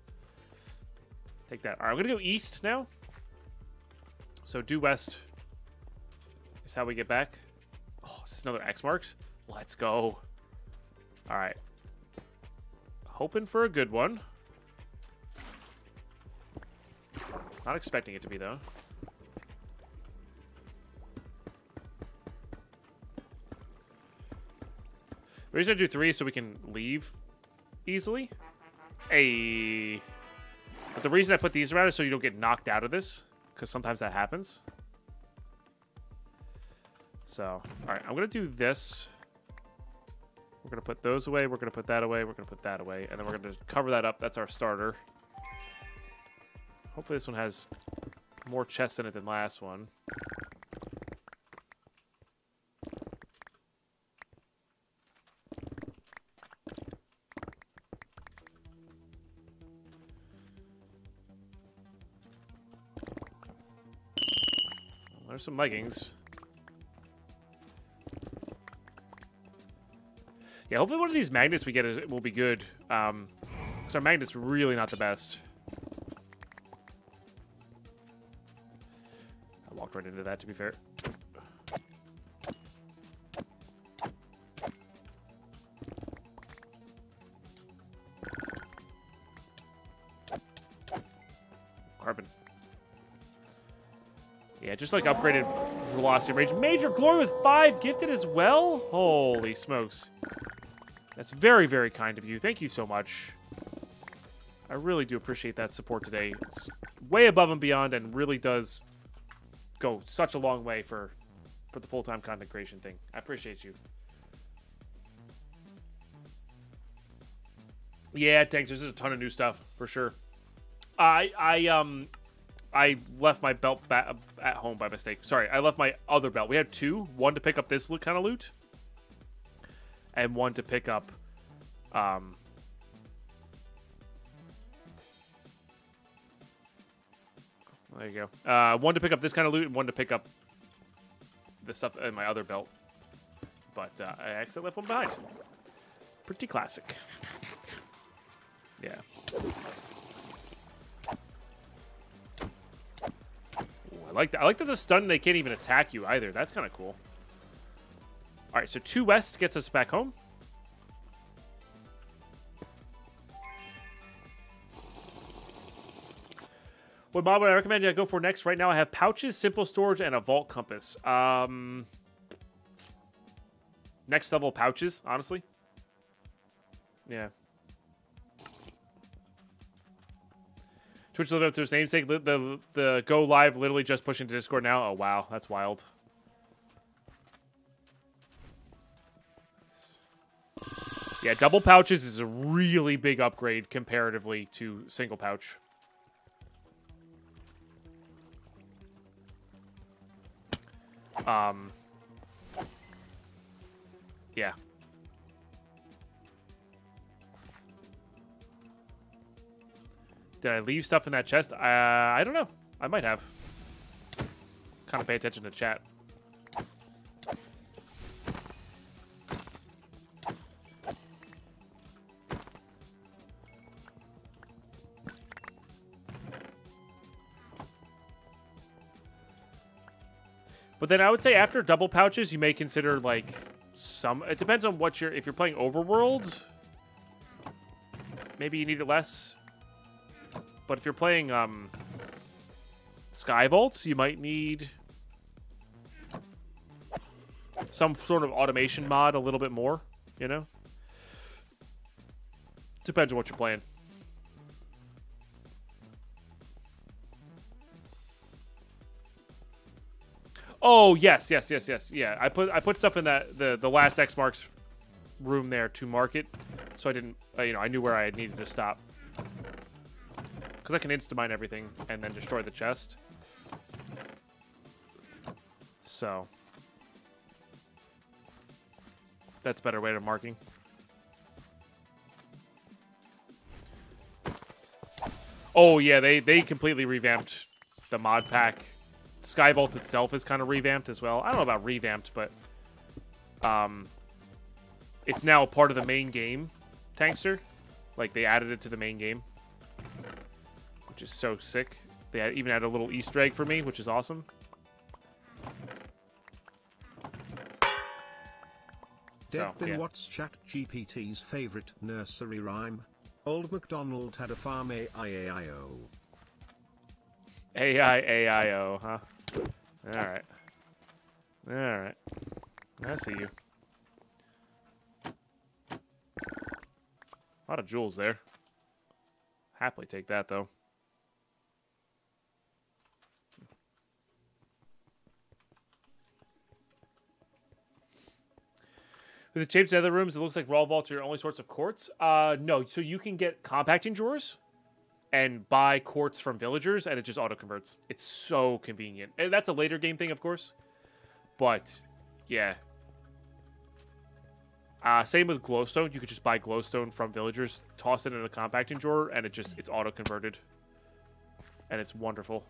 Take that. All right, I'm gonna go east now. So due west is how we get back. Oh, is this another X marks? Let's go. All right. Hoping for a good one. Not expecting it to be, though. The reason I do 3 is so we can leave easily. Hey. But the reason I put these around is so you don't get knocked out of this, because sometimes that happens. So, all right, I'm going to do this. We're going to put those away. We're going to put that away. We're going to put that away. And then we're going to cover that up. That's our starter. Hopefully this one has more chests in it than last one. There's some leggings. Yeah, hopefully one of these magnets we get will be good. Because our magnet's really not the best. I walked right into that, to be fair. Carbon. Yeah, just like upgraded velocity range. Major glory with 5 gifted as well? Holy smokes. That's very, very kind of you. Thank you so much. I really do appreciate that support today. It's way above and beyond and really does go such a long way for the full-time content creation thing. I appreciate you. Yeah, thanks. There's a ton of new stuff, for sure. I left my belt at home by mistake. Sorry, I left my other belt. We had 2. One to pick up this kind of loot. And one to pick up, there you go. One to pick up this kind of loot, and one to pick up the stuff in my other belt. But I accidentally left one behind. Pretty classic. Yeah. Ooh, I like that. I like that the stun, they can't even attack you either. That's kind of cool. All right, so 2 west gets us back home. What mod would I recommend I go for next? Right now, I have pouches, simple storage, and a vault compass. Next level pouches, honestly. Yeah. Twitch lived up to his namesake. The go live literally just pushing to Discord now. Oh wow, that's wild. Yeah, double pouches is a really big upgrade comparatively to single pouch. Yeah. Did I leave stuff in that chest? I don't know. I might have. Kind of pay attention to chat. But then I would say after double pouches, you may consider like some. It depends on what you're. If you're playing Overworld, maybe you need it less. But if you're playing Sky Vaults, you might need some sort of automation mod a little bit more. You know, depends on what you're playing. Oh yes. Yeah, I put stuff in that the last X marks room there to mark it, so I didn't. I knew where I needed to stop because I can insta-mine everything and then destroy the chest. So that's a better way of marking. Oh yeah, they completely revamped the mod pack. Sky Vault itself is kind of revamped as well. I don't know about revamped, but it's now a part of the main game, Tankster. Like, they added it to the main game, which is so sick. They even had a little Easter egg for me, which is awesome. Deadpine, yeah. what's ChatGPT's favorite nursery rhyme? Old MacDonald had a farm, A-I-A-I-O. A-I-A-I-O, huh? Alright. Alright. I see you. A lot of jewels there. Happily take that, though. With the shapes in other rooms, it looks like raw vaults are your only sorts of quartz. No, so you can get compacting drawers and buy quartz from villagers, and it just auto-converts. It's so convenient. And that's a later game thing, of course. But, yeah. Same with glowstone. You could just buy glowstone from villagers, toss it in a compacting drawer, and it's auto-converted. And it's wonderful.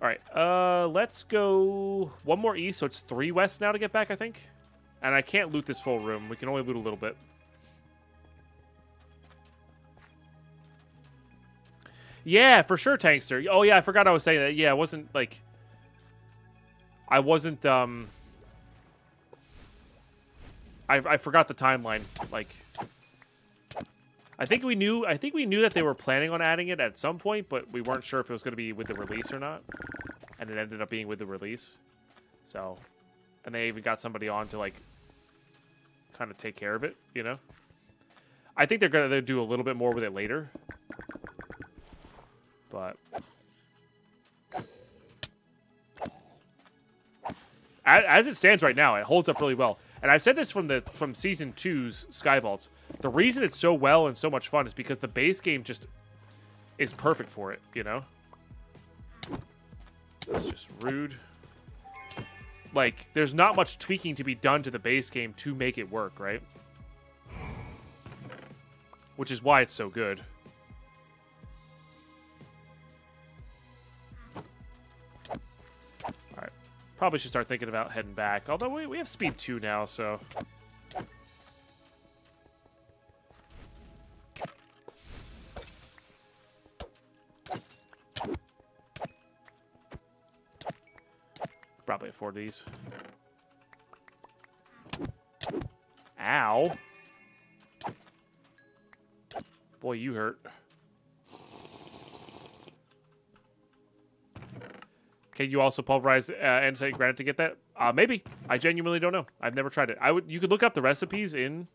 All right, let's go one more east, so it's 3 west now to get back, I think. And I can't loot this full room. We can only loot a little bit. Yeah, for sure, Tankster. Oh, yeah, I forgot I was saying that. Yeah, it wasn't, like... I wasn't, I forgot the timeline. Like... I think we knew that they were planning on adding it at some point, but we weren't sure if it was going to be with the release or not. And it ended up being with the release. So... And they even got somebody on to, like... kind of take care of it, you know? I think they're going to do a little bit more with it later. But as it stands right now, it holds up really well. And I've said this from Season 2's Sky Vaults. The reason it's so well and so much fun is because the base game just is perfect for it, you know? It's just rude. Like, there's not much tweaking to be done to the base game to make it work, right? Which is why it's so good. Alright. Probably should start thinking about heading back. Although we have speed 2 now, so... Probably afford these. Ow. Boy, you hurt. Can you also pulverize andesite granite to get that? Maybe. I genuinely don't know. I've never tried it. You could look up the recipes in...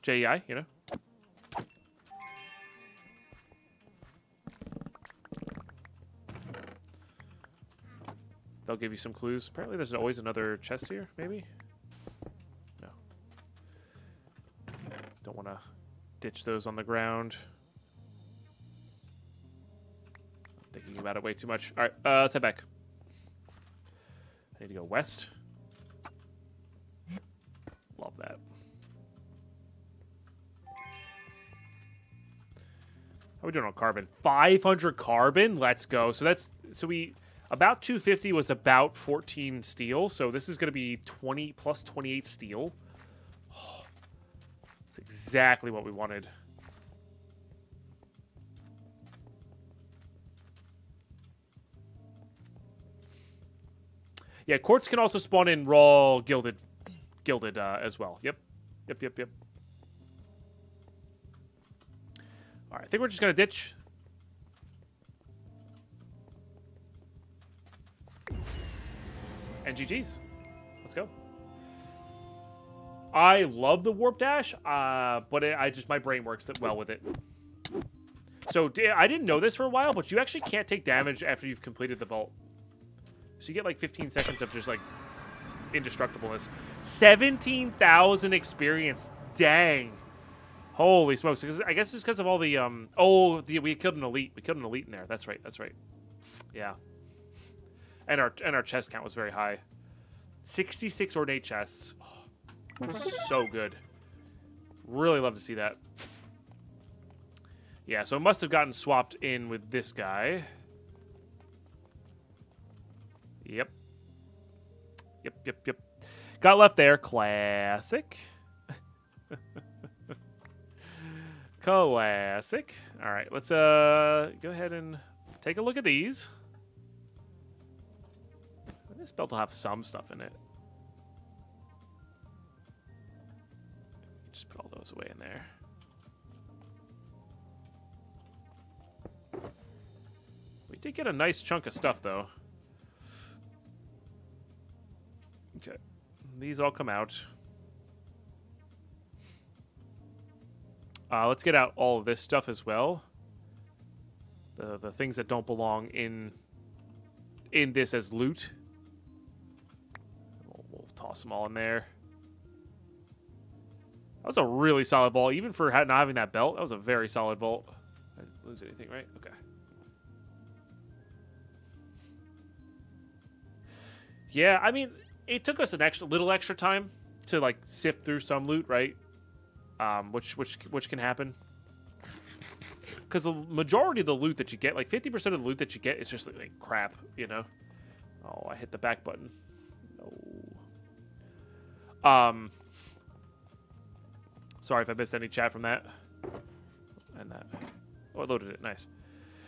JEI, you know? They'll give you some clues. Apparently there's always another chest here, maybe? No. Don't want to ditch those on the ground. I'm thinking about it way too much. Alright, let's head back. I need to go west. Love that. How are we doing on carbon? 500 carbon? Let's go. So we... About 250 was about 14 steel, so this is going to be 20 plus 28 steel. Oh, that's exactly what we wanted. Yeah, quartz can also spawn in raw gilded as well. Yep. All right, I think we're just going to ditch. And GG's. Let's go. I love the warp dash, but my brain works well with it. So I didn't know this for a while, but you actually can't take damage after you've completed the vault. So you get like 15 seconds of just like indestructibleness. 17,000 experience. Dang. Holy smokes. I guess it's because of all the we killed an elite. We killed an elite in there. That's right. Yeah. And our chest count was very high. 66 ornate chests. Oh, so good. Really love to see that. Yeah, so it must have gotten swapped in with this guy. Yep. Got left there. Classic. Classic. All right, let's go ahead and take a look at these. This belt will have some stuff in it. Just put all those away in there. We did get a nice chunk of stuff, though. Okay. These all come out. Let's get out all of this stuff as well. The things that don't belong in this as loot. We'll toss them all in there. That was a really solid vault. Even for not having that belt, that was a very solid vault. I didn't lose anything, right? Okay. Yeah, I mean, it took us a little extra time to like sift through some loot, right? Which can happen. because the majority of the loot that you get, like 50% of the loot that you get, is just like crap, you know. Oh, I hit the back button. No. Sorry if I missed any chat from that. And that. Oh, I loaded it. Nice.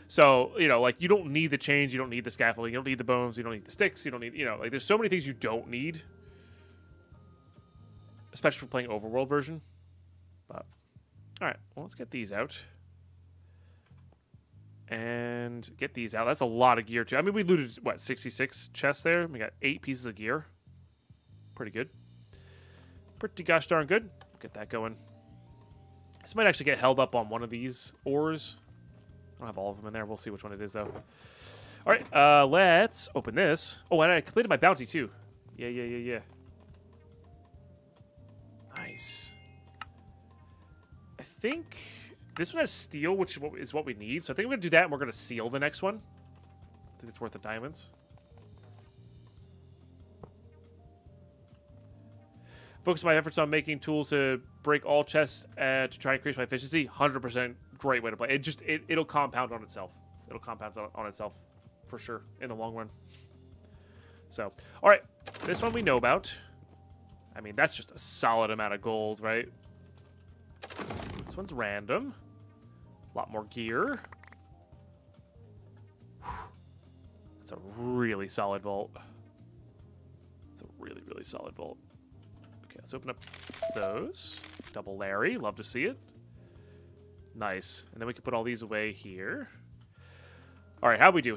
So, you know, like, you don't need the chains, you don't need the scaffolding, you don't need the bones, you don't need the sticks, you don't need, you know, like, there's so many things you don't need. Especially for playing Overworld version. But, alright, well, let's get these out. And get these out. That's a lot of gear, too. I mean, we looted, what, 66 chests there? We got 8 pieces of gear. Pretty good. Pretty gosh darn good. Get that going. This might actually get held up on one of these ores. I don't have all of them in there. We'll see which one it is, though. All right, let's open this. Oh, and I completed my bounty, too. Yeah. Nice. I think this one has steel, which is what we need. So I think we're going to do that, and we're going to seal the next one. I think it's worth the diamonds. Focus my efforts on making tools to break all chests to try and increase my efficiency. 100% great way to play. It'll compound on itself. It'll compound on itself for sure in the long run. So, all right, this one we know about. I mean, that's just a solid amount of gold, right? This one's random. A lot more gear. That's a really solid vault. It's a really, really solid vault. Okay, let's open up those. Double Larry, love to see it. Nice. And then we can put all these away here. All right, how we do?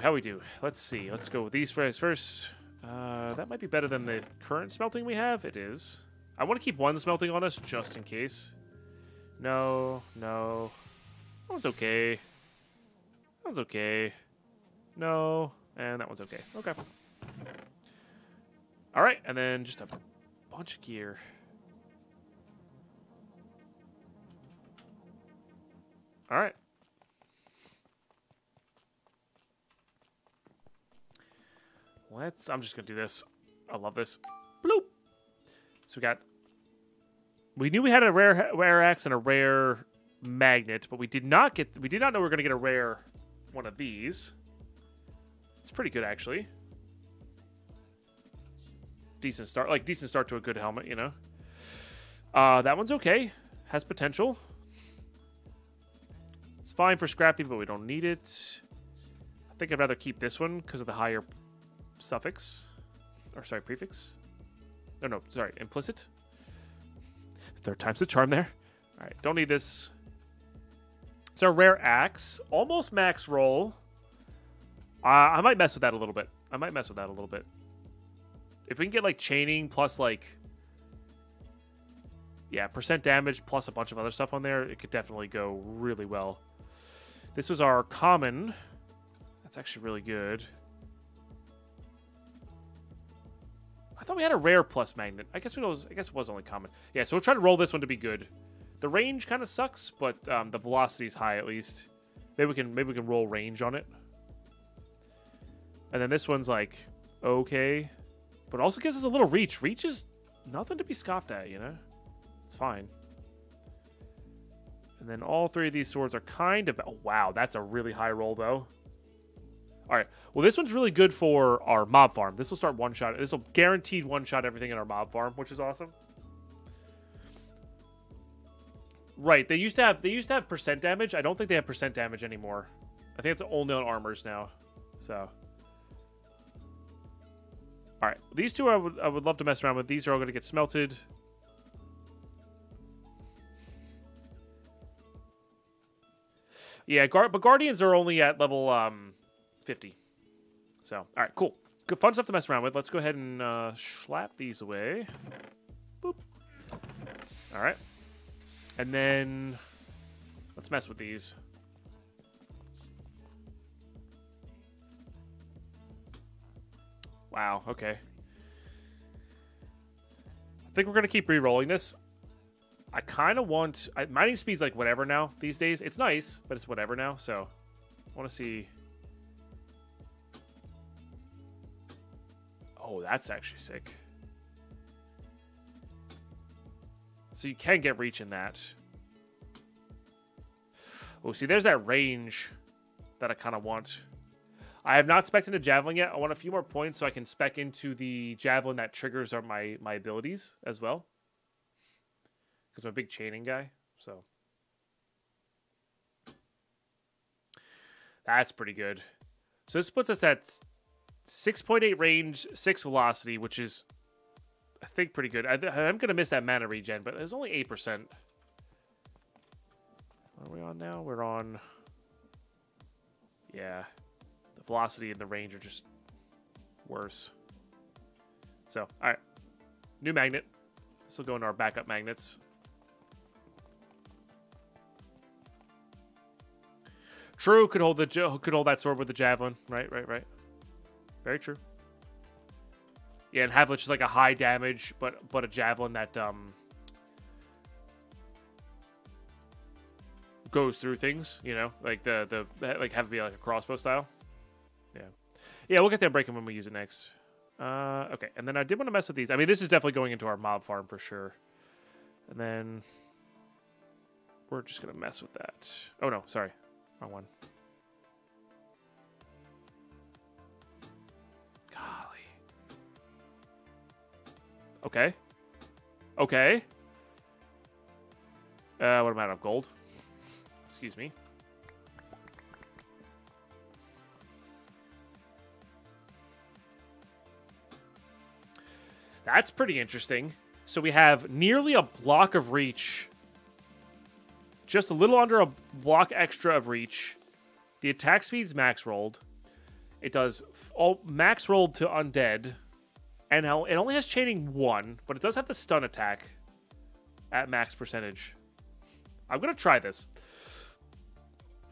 Let's see. Let's go with these first. That might be better than the current smelting we have. It is. I want to keep one smelting on us just in case. No. That one's okay. That one's okay. No. And that one's okay. Okay. All right, and then just a bunch of gear. All right. I'm just gonna do this. I love this. Bloop. So we knew we had a rare axe and a rare magnet, but we did not know we were gonna get a rare one of these. It's pretty good, actually. Decent start to a good helmet, you know. That one's okay. Has potential. It's fine for scrappy, but we don't need it. I think I'd rather keep this one because of the higher suffix. Or, sorry, prefix. No, sorry, implicit. Third time's the charm there. All right, don't need this. It's a rare axe. Almost max roll. I might mess with that a little bit. If we can get, like, chaining plus, like... Yeah, percent damage plus a bunch of other stuff on there, it could definitely go really well. This was our common. That's actually really good. I thought we had a rare plus magnet. I guess it was only common. Yeah, so we'll try to roll this one to be good. The range kind of sucks, but the velocity is high at least. Maybe we can roll range on it. And then this one's like okay, but also gives us a little reach. Reach is nothing to be scoffed at, you know. It's fine. And then all three of these swords are kind of... Oh, wow, that's a really high roll, though. All right. Well, this one's really good for our mob farm. This will start one-shot. This will guaranteed one-shot everything in our mob farm, which is awesome. Right. They used to have percent damage. I don't think they have percent damage anymore. I think it's only on armors now. So... All right. These two I would love to mess around with. These are all going to get smelted. Yeah, but Guardians are only at level 50. So, all right, cool. Good, fun stuff to mess around with. Let's go ahead and slap these away. Boop. All right. And then let's mess with these. Wow, okay. I think we're going to keep re-rolling this. I kind of want... mining speed's like whatever now these days. It's nice, but it's whatever now, so... I want to see... Oh, that's actually sick. So you can get reach in that. Oh, see, there's that range that I kind of want. I have not spec'd into Javelin yet. I want a few more points so I can spec into the Javelin that triggers my abilities as well. Because I'm a big chaining guy, so. That's pretty good. So this puts us at 6.8 range, 6 velocity, which is, I think, pretty good. I'm going to miss that mana regen, but it's only 8%. What are we on now? We're on... Yeah. The velocity and the range are just worse. So, alright. New magnet. This will go into our backup magnets. True, could hold that sword with the javelin. Right. Very true. Yeah, and have just like a high damage, but a javelin that goes through things. You know, like like have it be like a crossbow style. Yeah, we'll get that breaking when we use it next. Okay, and then I did want to mess with these. I mean, this is definitely going into our mob farm for sure. And then we're just gonna mess with that. Oh no, sorry. Wrong one. Golly. Okay. Okay. What am I out of gold? Excuse me. That's pretty interesting. So we have nearly a block of reach. Just a little under a block extra of reach. The attack speed's max rolled. It does all max rolled to undead. And it only has chaining 1, but it does have the stun attack at max percentage. I'm going to try this.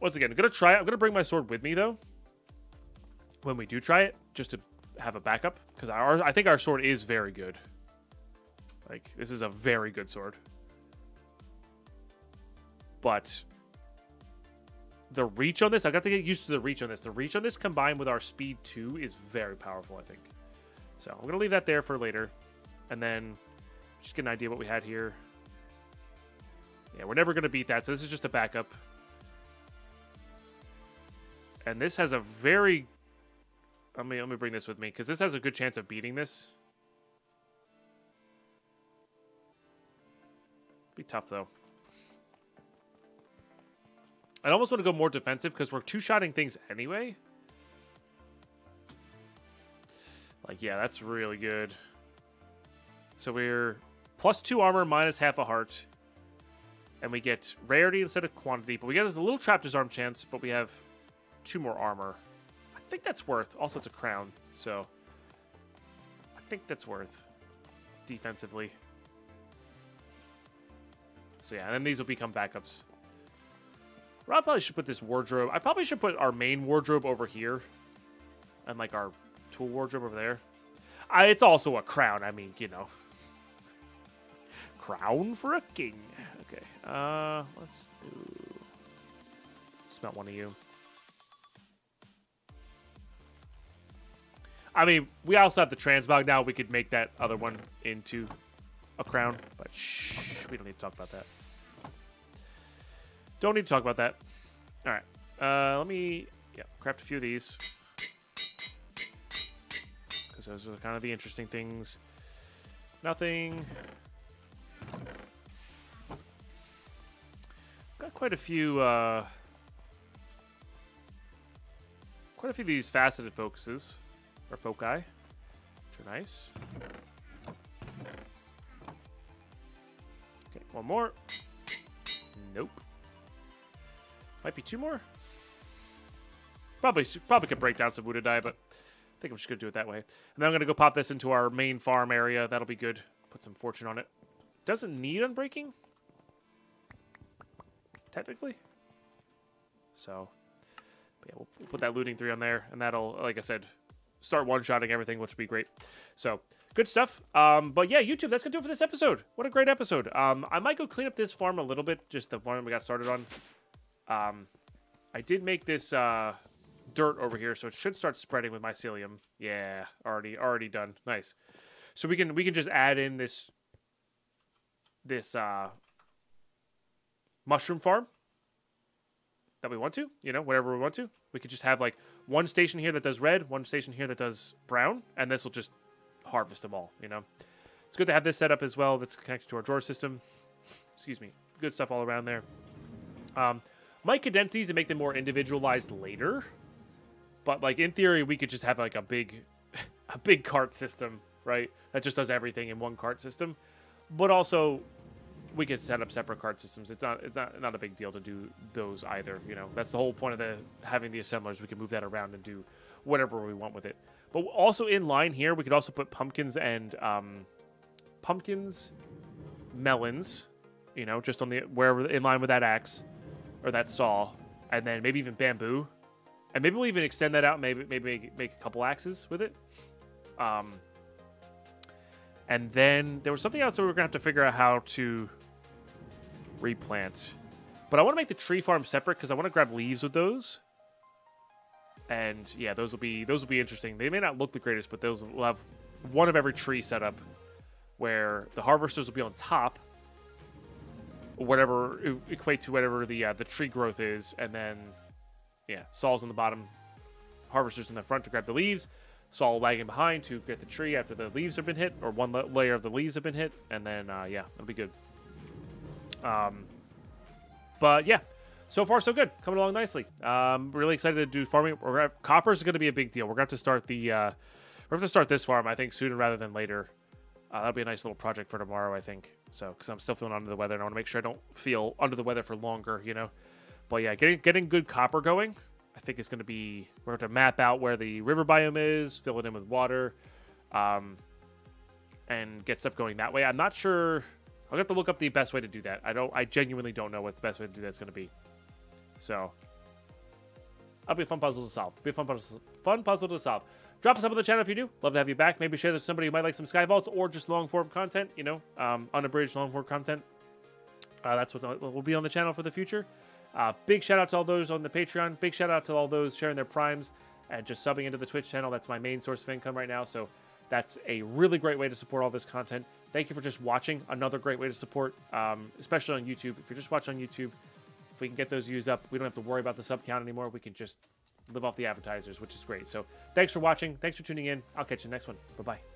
Once again, I'm going to try it. I'm going to bring my sword with me, though, when we do try it, just to have a backup. Because I think our sword is very good. Like, this is a very good sword. But the reach on this, I've got to get used to the reach on this. The reach on this combined with our speed 2 is very powerful, I think. So I'm going to leave that there for later. And then just get an idea what we had here. Yeah, we're never going to beat that. So this is just a backup. And this has a very... Let me bring this with me, because this has a good chance of beating this. Be tough, though. I almost want to go more defensive, because we're two-shotting things anyway. Like, yeah, that's really good. So we're +2 armor, minus half a heart. And we get rarity instead of quantity. But we get a little trap disarm chance, but we have 2 more armor. I think that's worth. Also, it's a crown, so I think that's worth defensively. So yeah, and then these will become backups. I probably should put this wardrobe. I probably should put our main wardrobe over here, and like our tool wardrobe over there. It's also a crown. I mean, you know, crown for a king. Okay, let's do. Smelt one of you. I mean, we also have the transmog now. We could make that other one into a crown, but shh, we don't need to talk about that. Don't need to talk about that. All right, let me craft a few of these because those are kind of the interesting things. Nothing. Got quite a few of these faceted focuses. Or foci, which are nice. Okay, one more. Nope. Might be 2 more. Probably could break down some Wuda die, but I think I'm just gonna do it that way. And then I'm gonna go pop this into our main farm area. That'll be good. Put some fortune on it. Doesn't need unbreaking, technically. So, yeah, we'll put that looting 3 on there, and that'll, like I said, start one-shotting everything, which would be great. So, good stuff. But yeah, YouTube, that's going to do it for this episode. What a great episode. I might go clean up this farm a little bit, just the one we got started on. I did make this dirt over here, so it should start spreading with mycelium. Yeah, already done. Nice. So we can just add in this mushroom farm. that we want to, you know, whatever we want to. We could just have like one station here that does red, one station here that does brown, and this will just harvest them all, you know. It's good to have this set up as well. That's connected to our drawer system. Excuse me. Good stuff all around there. Might condense these and make them more individualized later. But like in theory, we could just have like a big cart system, right? That just does everything in one cart system. But also, we could set up separate cart systems. It's not a big deal to do those either. You know, that's the whole point of having the assemblers. We can move that around and do whatever we want with it. But also in line here, we could also put pumpkins and melons. You know, just on the wherever in line with that axe or that saw, and then maybe even bamboo, and maybe we'll even extend that out. Maybe make a couple axes with it. And then there was something else that we were gonna have to figure out how to replant. But I want to make the tree farm separate because I want to grab leaves with those. And yeah, those will be interesting. They may not look the greatest, but those will have one of every tree set up, where the harvesters will be on top, whatever equate to whatever the tree growth is, and then yeah, saws on the bottom, harvesters in the front to grab the leaves, saw lagging behind to get the tree after the leaves have been hit, or one layer of the leaves have been hit, and then yeah, it'll be good. But yeah, so far so good, coming along nicely. Really excited to do farming. Copper is going to be a big deal. We're going to have to start this farm, I think, sooner rather than later. That'll be a nice little project for tomorrow, I think. So, because I'm still feeling under the weather, and I want to make sure I don't feel under the weather for longer, you know. But yeah, getting good copper going, I think it's going to be. We're going to map out where the river biome is, fill it in with water, and get stuff going that way. I'm not sure. I'll have to look up the best way to do that. I genuinely don't know what the best way to do that's going to be. So, that'll be a fun puzzle to solve. Fun puzzle to solve. Drop a sub on the channel if you do. Love to have you back. Maybe share this with somebody who might like some Sky Vaults or just long-form content, you know, unabridged long-form content. That's what will be on the channel for the future. Big shout-out to all those on the Patreon. Big shout-out to all those sharing their primes and just subbing into the Twitch channel. That's my main source of income right now, so that's a really great way to support all this content. Thank you for just watching. Another great way to support, especially on YouTube. If you're just watching on YouTube, if we can get those views up, we don't have to worry about the sub count anymore. We can just live off the advertisers, which is great. So thanks for watching. Thanks for tuning in. I'll catch you next one. Bye-bye.